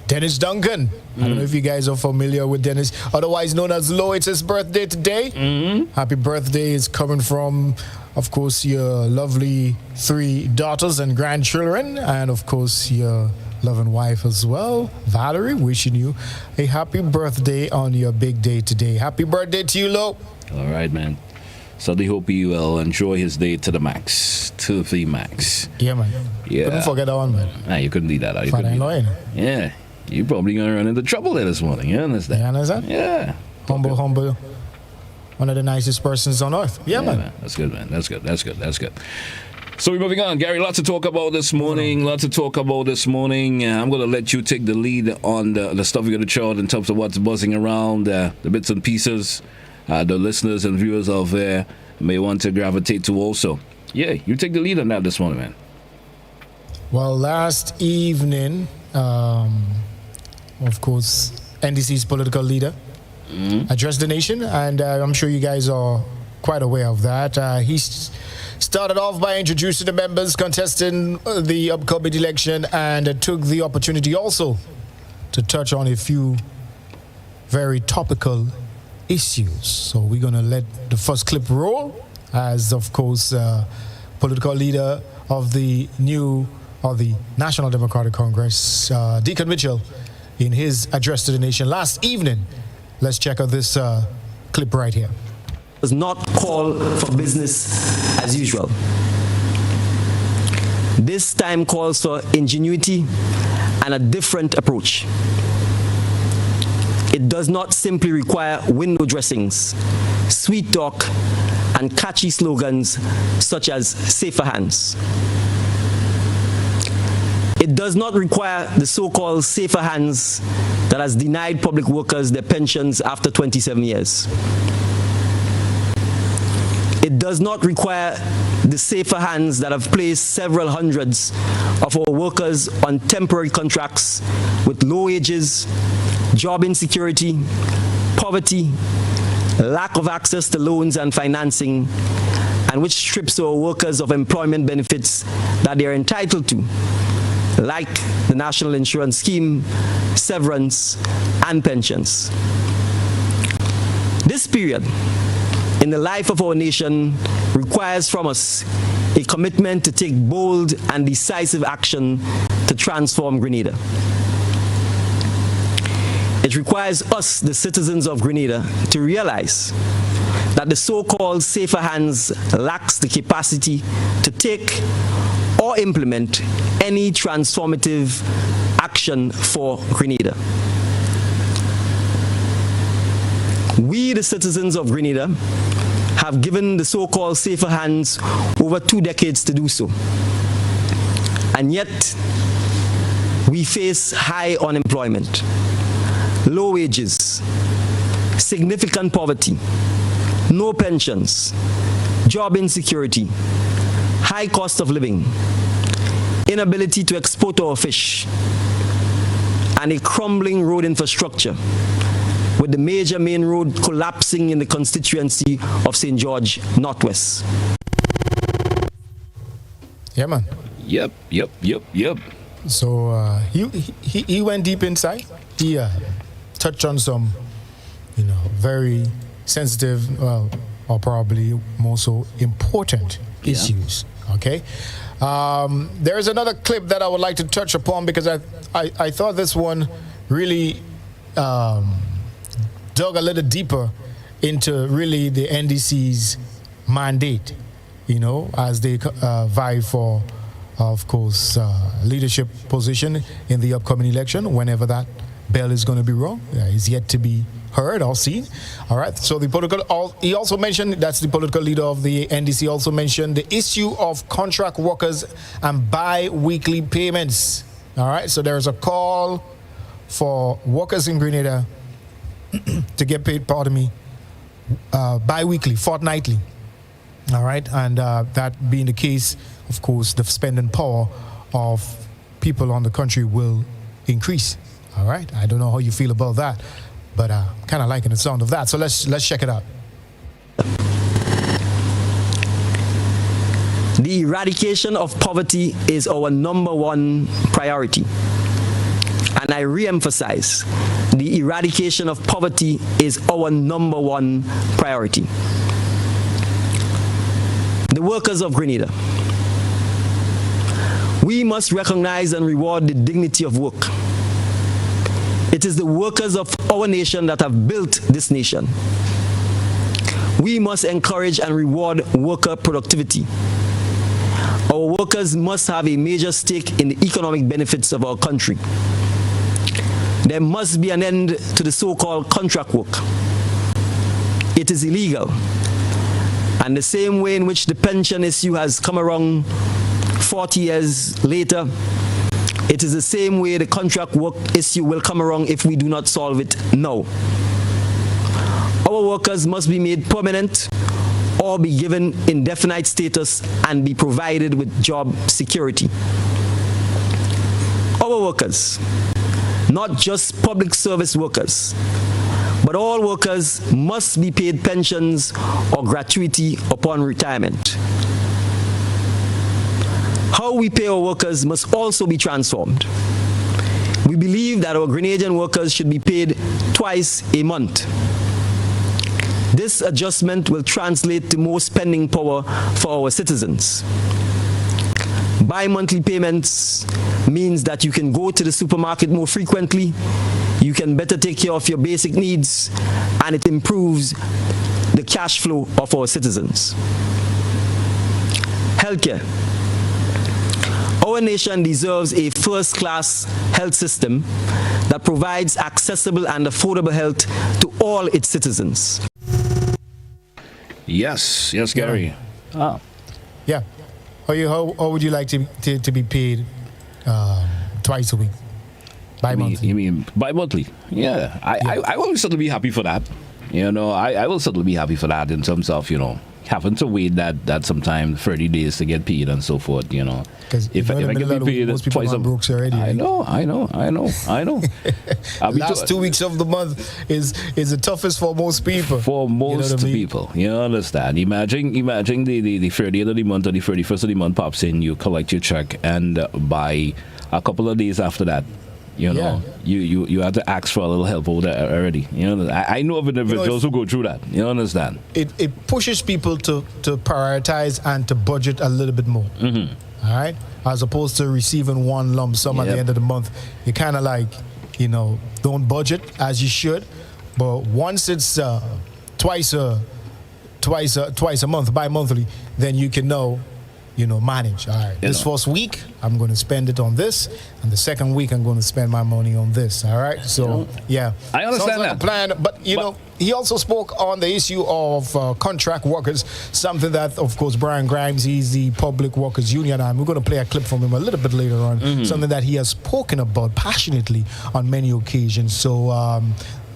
Duncan. I don't know if you guys are familiar with Dennis, otherwise known as Lo. It's his birthday today. Happy birthday is coming from, of course, your lovely 3 daughters and grandchildren, and of course your loving wife as well, Valerie, wishing you a happy birthday on your big day today. Happy birthday to you, Lo. All right, man. So they hope you will enjoy his day to the max. To the max. Yeah, man. Yeah. Couldn't forget that one, man. Nah, you couldn't leave that out. Father-in-law. Yeah. You're probably going to run into trouble there this morning. You understand? You understand? Yeah. Humble. One of the nicest persons on earth. Yeah, man. That's good, man. That's good. So we're moving on. Gary, lots to talk about this morning. I'm going to let you take the lead on the stuff we're going to chart in terms of what's buzzing around, the bits and pieces the listeners and viewers out there may want to gravitate to also. Yeah, you take the lead on that this morning, man. Well, last evening, of course, NDC's political leader addressed the nation, and I'm sure you guys are quite aware of that. He started off by introducing the members contesting the upcoming election and took the opportunity also to touch on a few very topical issues. So we're going to let the first clip roll as, of course, political leader of the National Democratic Congress, Deacon Mitchell, in his address to the nation last evening. Let's check out this clip right here. Does not call for business as usual. This time calls for ingenuity and a different approach. It does not simply require window dressings, sweet talk, and catchy slogans such as safer hands. It does not require the so-called safer hands that has denied public workers their pensions after 27 years. It does not require the safer hands that have placed several hundreds of our workers on temporary contracts with low wages, job insecurity, poverty, lack of access to loans and financing, and which strips our workers of employment benefits that they are entitled to, like the National Insurance Scheme, severance, and pensions. This period in the life of our nation requires from us a commitment to take bold and decisive action to transform Grenada. It requires us, the citizens of Grenada, to realize that the so-called safer hands lacks the capacity to take or implement any transformative action for Grenada. We, the citizens of Grenada, have given the so-called safer hands over 2 decades to do so. And yet, we face high unemployment, low wages, significant poverty, no pensions, job insecurity, high cost of living, inability to export our fish, and a crumbling road infrastructure, with the major main road collapsing in the constituency of St. George Northwest. Yeah, man. Yep. So he went deep inside. He touched on some, very sensitive, or probably more so important issues. Okay. There's another clip that I would like to touch upon because I thought this one really dug a little deeper into really the NDC's mandate, as they vie for, of course, leadership position in the upcoming election, whenever that bell is going to be rung. Is yet to be heard or seen. All right. So he also mentioned, that's the political leader of the NDC, also mentioned the issue of contract workers and bi-weekly payments. All right. So there's a call for workers in Grenada to get paid, bi-weekly, fortnightly. All right. And that being the case, of course, the spending power of people on the country will increase. All right. I don't know how you feel about that, but kind of liking the sound of that. So let's check it out. The eradication of poverty is our #1 priority. And I re-emphasize, the eradication of poverty is our #1 priority. The workers of Grenada, We must recognize and reward the dignity of work. It is the workers of our nation that have built this nation. We must encourage and reward worker productivity. Our workers must have a major stake in the economic benefits of our country. There must be an end to the so-called contract work. It is illegal. And the same way in which the pension issue has come around 40 years later, it is the same way the contract work issue will come around if we do not solve it now. Our workers must be made permanent or be given indefinite status and be provided with job security. Our workers, not just public service workers, but all workers must be paid pensions or gratuity upon retirement. How we pay our workers must also be transformed. We believe that our Grenadian workers should be paid twice a month. This adjustment will translate to more spending power for our citizens. Bi-monthly payments means that you can go to the supermarket more frequently, you can better take care of your basic needs, and it improves the cash flow of our citizens. Healthcare. Our nation deserves a first-class health system that provides accessible and affordable health to all its citizens. Yes, Gary. Yeah. Yeah. How would you like to be paid twice a week? Bi-monthly? You mean bi-monthly? Yeah. I will certainly be happy for that. I will certainly be happy for that in terms of, having to wait that sometime 30 days to get paid and so forth, Because if I get paid twice a month already. I know. Last 2 weeks of the month is the toughest for most people. For most people, you understand. Imagine the 30th of the month or the 31st of the month pops in, you collect your check, and by a couple of days after that, you have to ask for a little help over there already. I know of individuals who go through that. You understand? It pushes people to prioritize and to budget a little bit more. Mm-hmm. All right? As opposed to receiving one lump sum at the end of the month. You kind of like, don't budget as you should. But once it's twice a month, bi-monthly, then you can know, manage. All right, this first week, I'm going to spend it on this, and the second week, I'm going to spend my money on this. All right, so yeah, I understand like that. A plan, but he also spoke on the issue of contract workers, something that, of course, Brian Grimes, he's the Public Workers Union, and we're going to play a clip from him a little bit later on. Mm-hmm. Something that he has spoken about passionately on many occasions. So,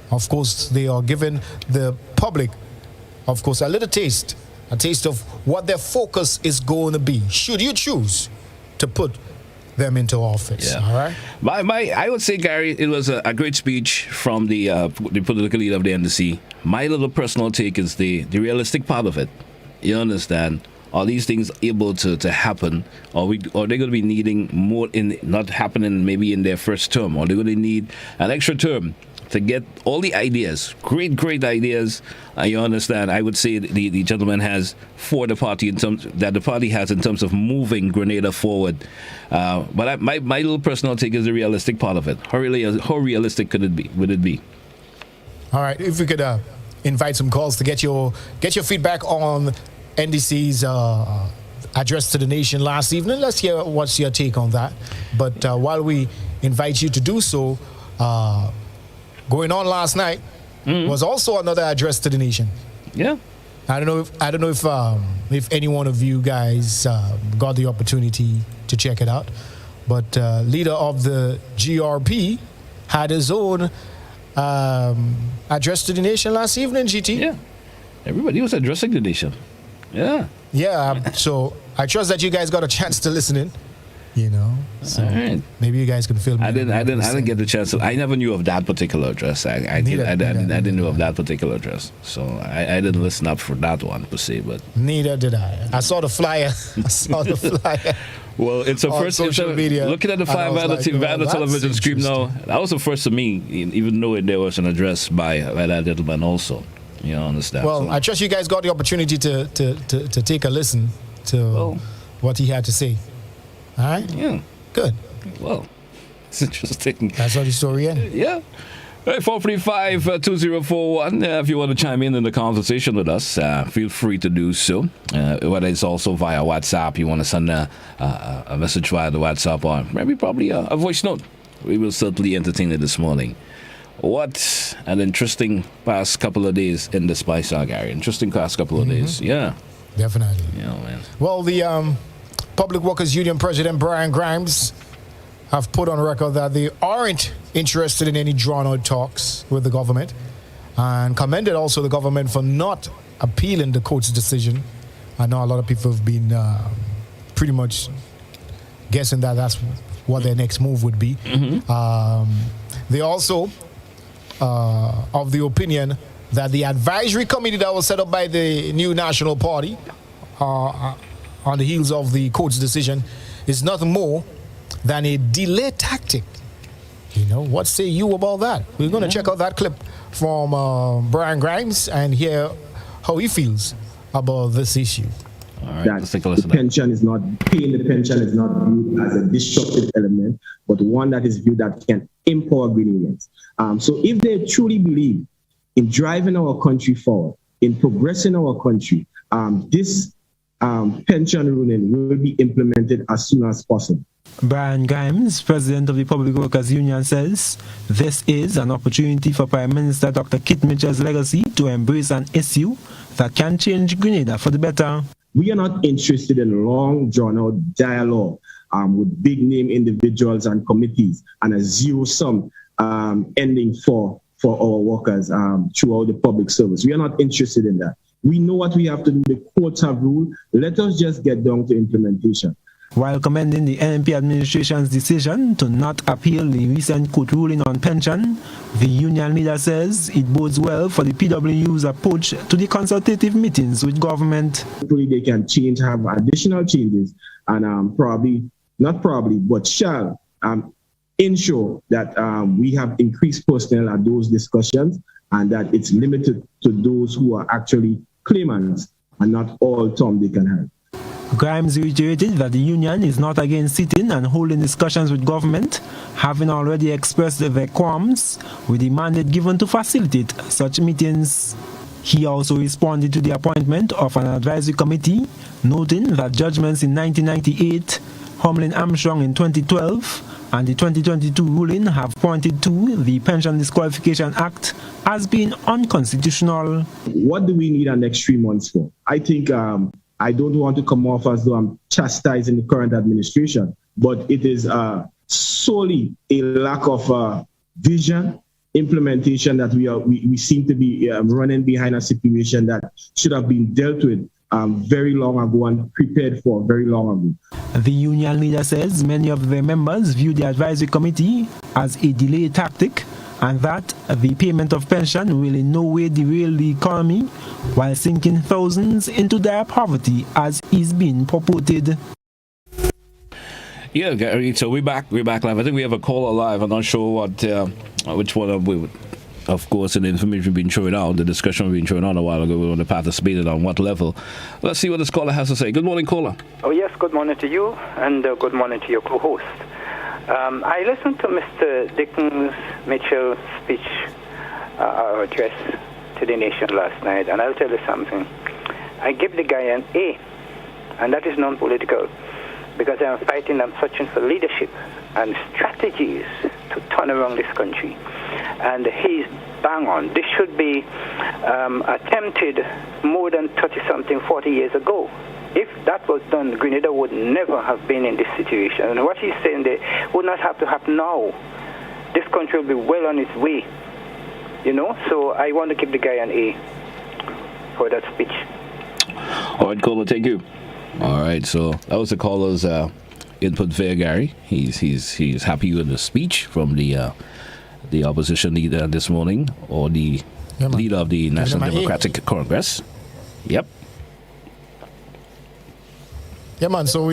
of course, they are giving the public, of course, a little taste of what their focus is going to be, should you choose to put them into office. Yeah. All right? I would say, Gary, it was a great speech from the political leader of the NDC. My little personal take is the realistic part of it. You understand? Are these things able to happen? Are they going to be needing more not happening maybe in their first term? Or are they going to need an extra term to get all the ideas, great ideas? You understand? I would say the gentleman has for the party in terms of moving Grenada forward. But my little personal take is the realistic part of it. How realistic would it be? All right, if we could invite some calls to get your feedback on NDC's address to the nation last evening. Let's hear what's your take on that. But while we invite you to do so, going on last night was also another address to the nation. Yeah, I don't know if any one of you guys got the opportunity to check it out, but leader of the GRP had his own address to the nation last evening. GT. Yeah, everybody was addressing the nation. Yeah. So I trust that you guys got a chance to listen in. So right. Maybe you guys can film. I didn't get the chance. I never knew of that particular address. I didn't know of that particular address. So I didn't listen up for that one per se. But neither did I. I saw the flyer. Well, it's a on first. social media. Looking at the flyer by the television screen now, that was the first to me, even knowing there was an address by that gentleman also. You understand? Well, I trust you guys got the opportunity to take a listen to what he had to say. All right? Yeah. Good. Well, it's interesting. That's how the story ends. Yeah. 435-2041. If you want to chime in the conversation with us, feel free to do so. Whether it's also via WhatsApp, you want to send a message via the WhatsApp, or maybe probably a voice note. We will certainly entertain it this morning. What an interesting past couple of days in the Spice Gary. Interesting past couple of days. Yeah. Definitely. Yeah, man. Well, the Public Workers Union President Brian Grimes have put on record that they aren't interested in any drawn-out talks with the government, and commended also the government for not appealing the court's decision. I know a lot of people have been pretty much guessing that that's what their next move would be. They also of the opinion that the advisory committee that was set up by the new National Party on the heels of the court's decision is nothing more than a delay tactic. You know, what say you about that? We're going to check out that clip from Brian Grimes and hear how he feels about this issue. All right, let's take a listen. Paying the pension is not viewed as a destructive element, but one that is viewed that can empower Grenadians. So if they truly believe in driving our country forward, in progressing our country, this pension ruling will be implemented as soon as possible. Brian Grimes, president of the Public Workers Union, says this is an opportunity for Prime Minister Dr. Keith Mitchell's legacy to embrace an issue that can change Grenada for the better. We are not interested in long, drawn-out dialogue with big-name individuals and committees and a zero-sum ending for our workers throughout the public service. We are not interested in that. We know what we have to do. The courts have ruled. Let us just get down to implementation. While commending the NMP administration's decision to not appeal the recent court ruling on pension, the union leader says it bodes well for the PWU's approach to the consultative meetings with government. Hopefully they can have additional changes and shall ensure that we have increased personnel at those discussions and that it's limited to those who are actually claimants and not all Tom, Dick and Harry. Grimes reiterated that the union is not against sitting and holding discussions with government, having already expressed their qualms with the mandate given to facilitate such meetings. He also responded to the appointment of an advisory committee, noting that judgments in 1998, Humlin Armstrong in 2012, and the 2022 ruling have pointed to the Pension Disqualification Act as being unconstitutional. What do we need our next 3 months for? I think I don't want to come off as though I'm chastising the current administration, but it is solely a lack of vision, implementation that we seem to be running behind a situation that should have been dealt with very long ago and prepared for very long ago. The union leader says many of their members view the advisory committee as a delay tactic and that the payment of pension will in no way derail the economy while sinking thousands into dire poverty as is being purported. Yeah, Gary, so we're back live. I think we have a caller live. I'm not sure which one we would. Of course, the information being thrown out, the discussion being thrown out a while ago, we want to participate on what level. Let's see what this caller has to say. Good morning, caller. Oh, yes, good morning to you, and good morning to your co-host. I listened to Mr. Dickens Mitchell's speech address to the nation last night, and I'll tell you something. I give the guy an A, and that is non-political, because I'm fighting and searching for leadership and strategies to turn around this country. And he's bang on. This should be attempted more than 30-something, 40 years ago. If that was done, Grenada would never have been in this situation. And what he's saying there would not have to happen now. This country will be well on its way. You know? So I want to give the guy an A for that speech. All right, caller, thank you. All right, so that was the caller's input there, Gary. He's happy with the speech from the opposition leader this morning, or the leader of the National Democratic Congress. Yep. Yeah, man, so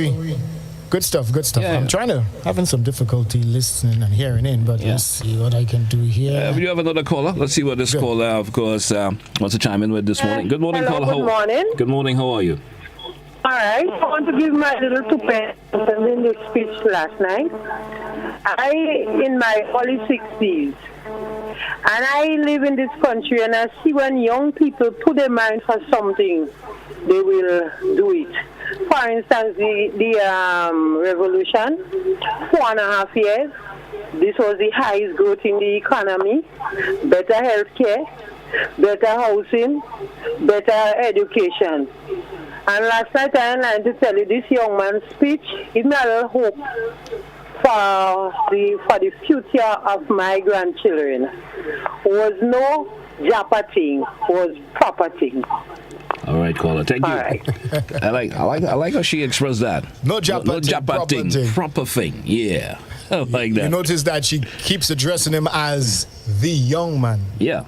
good stuff. Yeah. I'm having some difficulty listening and hearing in, but let's see what I can do here. We do have another caller. Let's see what this caller, of course, wants to chime in with this morning. Good morning, Hello, caller. Good morning. Good morning, how are you? All right, I want to give my little two pence in the speech last night. In my early 60s, and I live in this country, and I see when young people put their mind for something, they will do it. For instance, the revolution, 4.5 years, this was the highest growth in the economy, better health care, better housing, better education. And last night I had to tell you this young man's speech is not a hope for the future of my grandchildren. Was no japper thing, was proper thing. All right, caller. Thank you. All right. I like how she expressed that. No japper thing, proper thing. Yeah, I like that. You notice that she keeps addressing him as the young man. Yeah.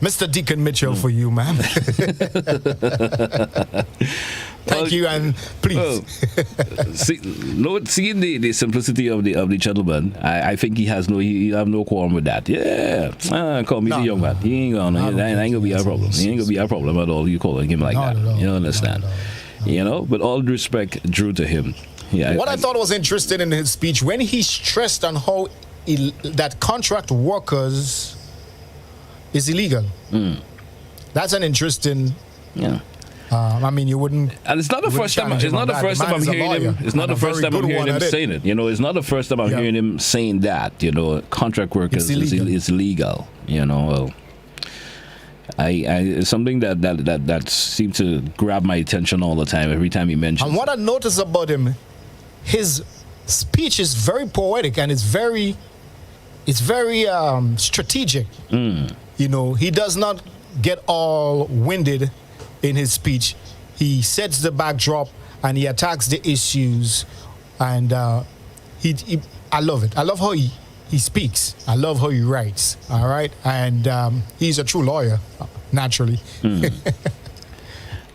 Mr. Deacon Mitchell for you, man. Thank you, and please. Seeing the simplicity of the gentleman, I think he have no qualm with that. Yeah, call me the young man. He ain't gonna be a problem. He ain't gonna be a problem at all. You calling him like that? You understand? You know, but all respect drew to him. Yeah. What I thought was interesting in his speech when he stressed on how that contract workers is illegal. That's an interesting. Yeah. I mean, you wouldn't. And it's not the first time. It's not the first time I'm hearing him. It's not the first time I'm hearing him saying it. You know, it's not the first time I'm hearing him saying that. You know, contract workers is illegal. You know, it's something that seems to grab my attention all the time. Every time he mentions. And what I notice about him, his speech is very poetic and it's very strategic. You know, he does not get all winded in his speech. He sets the backdrop and he attacks the issues, and I love it. I love how he speaks. I love how he writes. All right, and he's a true lawyer, naturally.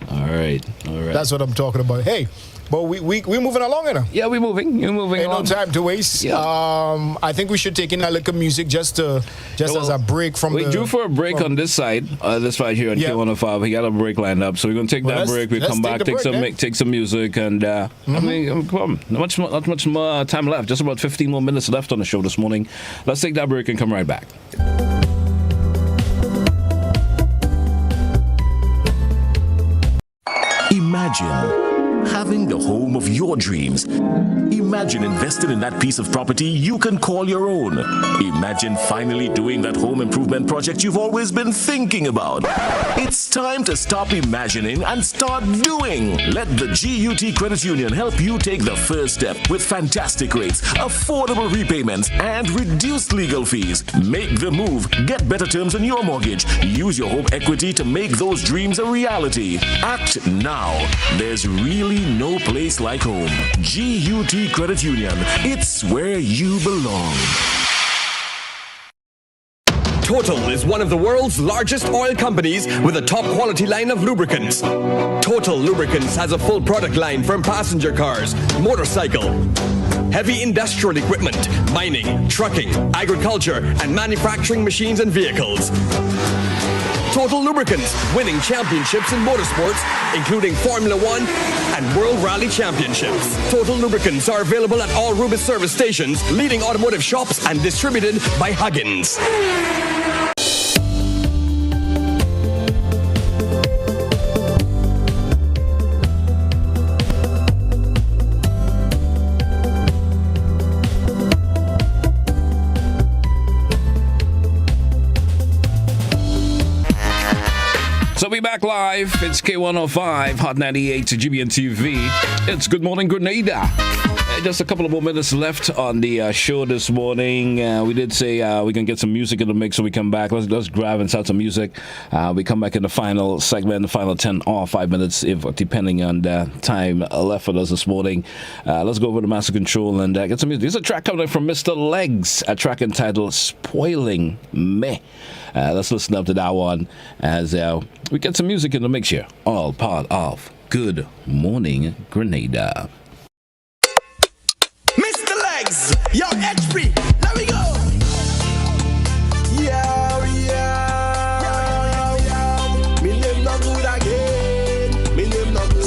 All right. That's what I'm talking about. Hey. But we're moving along, you know. Yeah, we're moving. You're moving Ain't along. no time to waste. Yeah. I think we should take in a little music just as a break from we due for a break on this side. This side here on K105. We got a break lined up, so we're gonna take that break. We come back, take some music, and I mean, come on, not much more time left. Just about 15 more minutes left on the show this morning. Let's take that break and come right back. Imagine having the home of your dreams. Imagine investing in that piece of property you can call your own. Imagine finally doing that home improvement project you've always been thinking about. It's time to stop imagining and start doing. Let the GUT Credit Union help you take the first step with fantastic rates, affordable repayments, and reduced legal fees. Make the move. Get better terms on your mortgage. Use your home equity to make those dreams a reality. Act now. There's really no place like home. GUT Credit Union. It's where you belong. Total is one of the world's largest oil companies with a top quality line of lubricants. Total Lubricants has a full product line from passenger cars, motorcycle, heavy industrial equipment, mining, trucking, agriculture, and manufacturing machines and vehicles. Total Lubricants, winning championships in motorsports, including Formula One and World Rally Championships. Total Lubricants are available at all Rubis service stations, leading automotive shops, and distributed by Huggins. So we back live. It's K105, Hot 98 to GBN TV. It's Good Morning Grenada. Just a couple of more minutes left on the show this morning. We did say we can get some music in the mix when we come back. Let's grab and start some music. We come back in the final segment, the final 10 or 5 minutes, if depending on the time left for us this morning. Let's go over to Master Control and get some music. There's a track coming from Mr. Legs, a track entitled Spoiling Me. Let's listen up to that one as we get some music in the mix here. All part of Good Morning Grenada. Mr. Legs, yo, HP, let me go. Yeah, me name not good again. Me name not good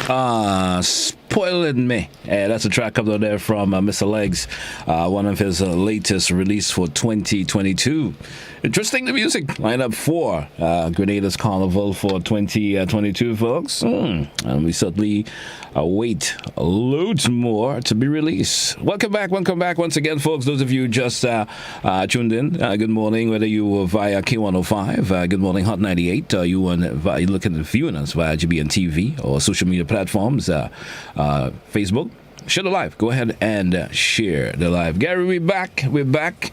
Spoiling Me. That's a track up there from Mr. Legs, one of his latest release for 2022. Interesting, the music lineup for Grenada's Carnival for 2022, folks. And we certainly await loads more to be released. Welcome back once again, folks. Those of you just tuned in, good morning, whether you were via K105, good morning, Hot 98, you looking at viewing us via GBN TV or social media platforms, Facebook. Share the live. Go ahead and share the live. Gary, we're back.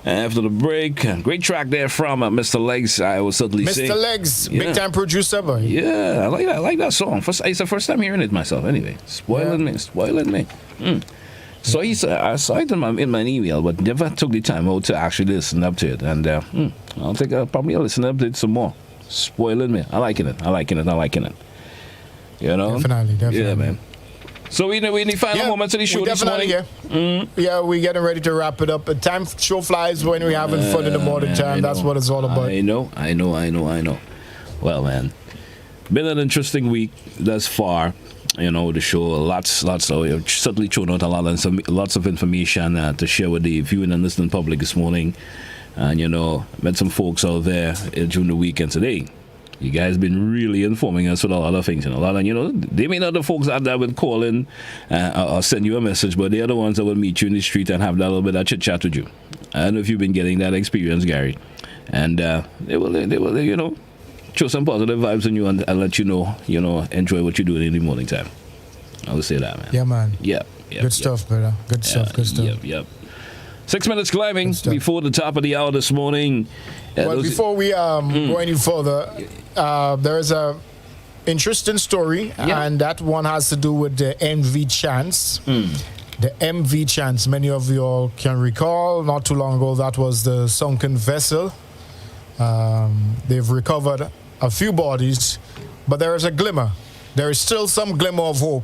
After the break, great track there from Mr. Legs. I will certainly say, Mr. Legs, big time producer, boy. Yeah, I like that song. It's the first time hearing it myself. Anyway, spoiling me. So I saw it in my email, but never took the time out to actually listen up to it. And I'll probably listen up to it some more. Spoiling me. I liking it. You know, definitely. Yeah, man. So we need final moments of the show this morning. Yeah, we're getting ready to wrap it up. Time show flies when we're having fun in the morning time. That's what it's all about. I know. Well, man, been an interesting week thus far. You know, the show, lots of, certainly thrown out lots of information to share with the viewing and listening public this morning. And, you know, met some folks out there during the weekend today. You guys been really informing us with a lot of things, they may not the folks out there would call in or send you a message, but they're the ones that will meet you in the street and have that little bit of chit chat with you. I don't know if you've been getting that experience, Gary, and they will, show some positive vibes on you and let you know, enjoy what you're doing in the morning time. I would say that, man. Yeah, man. Yep. Good stuff, brother. Good stuff. Yep. 6 minutes climbing before the top of the hour this morning. Well, before we go any further, there is a interesting story, and that one has to do with the MV Chance. The MV Chance, many of you all can recall, not too long ago, that was the sunken vessel. They've recovered a few bodies, but there is a glimmer. There is still some glimmer of hope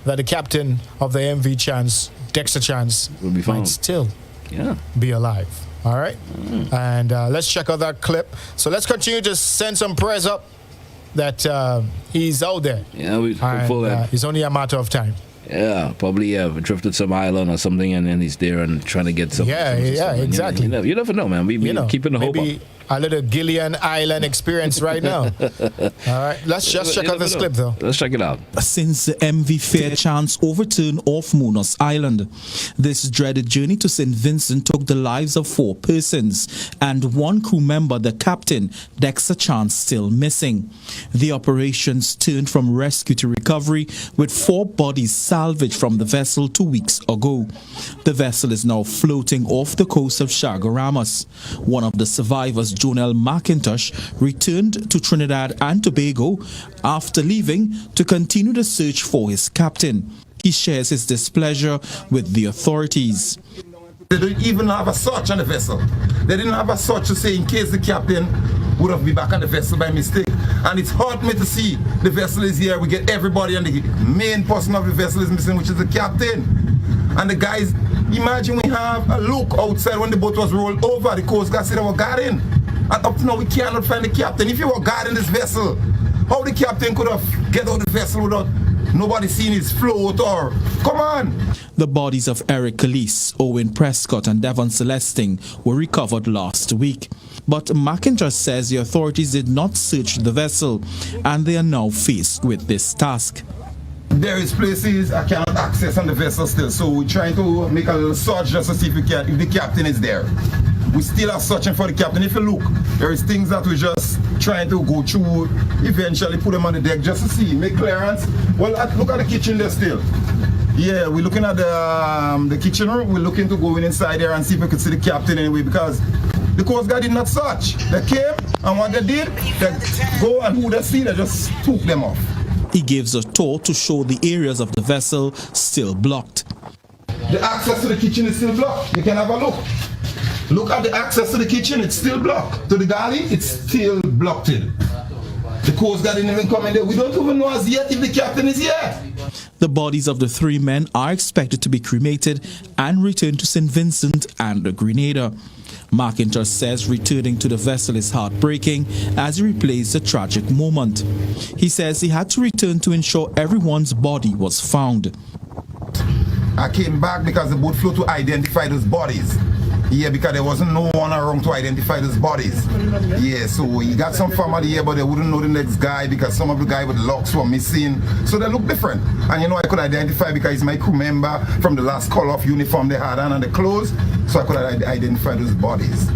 that the captain of the MV Chance, Dexter Chance, will be found. Might still be alive. All right? And let's check out that clip. So let's continue to send some prayers up that he's out there. Yeah, we're hopeful that it's only a matter of time. Yeah, probably drifted some island or something, and then he's there and trying to get some. Yeah, exactly. You never know, man. We keeping the hope up. A little Gillian Island experience right now. All right, let's just check out this clip, though. Let's check it out. Since the MV Fair Chance overturned off Monos Island, this dreaded journey to St. Vincent took the lives of 4 persons and 1 crew member, the captain, Dexter Chance, still missing. The operations turned from rescue to recovery, with 4 bodies salvaged from the vessel 2 weeks ago. The vessel is now floating off the coast of Chaguaramas. One of the survivors, Jonel McIntosh, returned to Trinidad and Tobago after leaving to continue the search for his captain. He shares his displeasure with the authorities. They don't even have a search on the vessel. They didn't have a search to say in case the captain would have been back on the vessel by mistake. And it's hurt me to see the vessel is here. We get everybody, and the main person of the vessel is missing, which is the captain. And the guys, imagine we have a look outside when the boat was rolled over. The Coast Guard said they were guarding. And up to now, we cannot find the captain. If you were guarding this vessel, how the captain could have get out of the vessel without nobody seeing his float or... Come on! The bodies of Eric Calise, Owen Prescott and Devon Celesting were recovered last week. But McIntosh says the authorities did not search the vessel and they are now faced with this task. There is places I cannot access on the vessel still, so we're trying to make a little search just to see if the captain is there. We still are searching for the captain. If you look, there is things that we're just trying to go through, eventually put them on the deck just to see, make clearance. Well, look at the kitchen there still. Yeah, we're looking at the kitchen room. We're looking to go inside there and see if we could see the captain anyway, because the Coast Guard did not search. They came, and what they did, they go and who they see, they just took them off. He gives a tour to show the areas of the vessel still blocked. The access to the kitchen is still blocked. You can have a look. Look at the access to the kitchen, it's still blocked. To the galley, it's still blocked. The Coast Guard didn't even come in there. We don't even know as yet if the captain is here. The bodies of the 3 men are expected to be cremated and returned to St. Vincent and Grenada. McIntosh says returning to the vessel is heartbreaking as he replays the tragic moment. He says he had to return to ensure everyone's body was found. I came back because the boat flew to identify those bodies. Yeah, because there wasn't no one around to identify those bodies. Yeah, so you got some family here, but they wouldn't know the next guy because some of the guy with locks were missing. So they look different. And you know, I could identify because he's my crew member from the last color of uniform they had on and the clothes. So I could identify those bodies.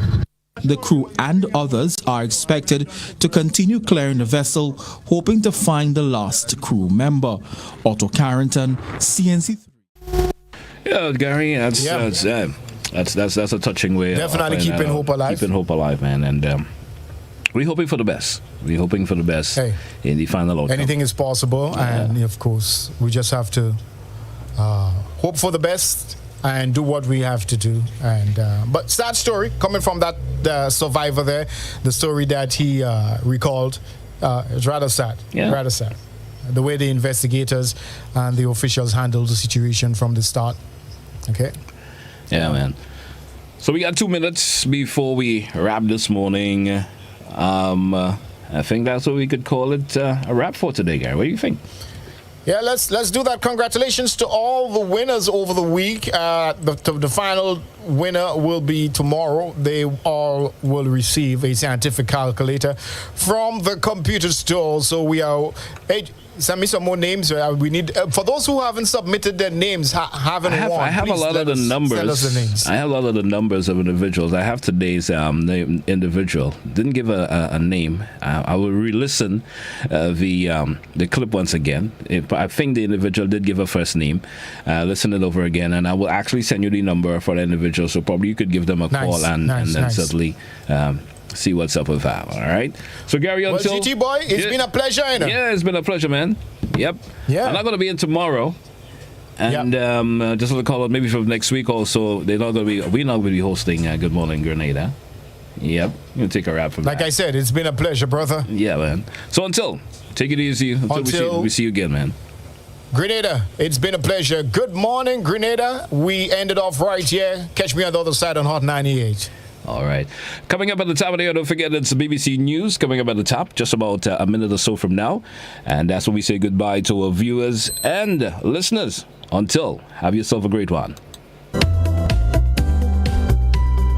The crew and others are expected to continue clearing the vessel, hoping to find the last crew member. Otto Carrington, CNC3. Yeah, Gary, that's a touching way. Definitely keeping hope alive. Keeping hope alive, man. And we're hoping for the best. We're hoping for the best in the final outcome. Anything is possible, and of course, we just have to hope for the best and do what we have to do. And but sad story coming from that survivor there. The story that he recalled is rather sad. Yeah. Rather sad. The way the investigators and the officials handled the situation from the start. Okay. Yeah, man. So we got 2 minutes before we wrap this morning. I think that's what we could call it a wrap for today, Gary. What do you think? Yeah, let's do that. Congratulations to all the winners over the week. The final winner will be tomorrow. They all will receive a scientific calculator from the computer store. So we are... Send me some more names. We need for those who haven't submitted their names. I have a lot of the numbers. Send us the names. I have a lot of the numbers of individuals. I have today's name individual. Didn't give a name. I will re-listen the clip once again. I think the individual did give a first name. Listen it over again, and I will actually send you the number for the individual. So probably you could give them a call and then certainly. See what's up with that. All right. So Gary, until GT boy, it's been a pleasure. Yeah, it's been a pleasure, man. Yep. Yeah. I'm not going to be in tomorrow, and just want to call it maybe from next week. Also, we're not going to be hosting Good Morning Grenada. Yep. I'm going to take a wrap from that. I said, it's been a pleasure, brother. Yeah, man. So take it easy. Until we see you again, man. Grenada, it's been a pleasure. Good morning, Grenada. We ended off right here. Catch me on the other side on Hot 98. All right. Coming up at the top of the hour, don't forget it's the BBC News coming up at the top just about a minute or so from now. And that's when we say goodbye to our viewers and listeners. Until, have yourself a great one.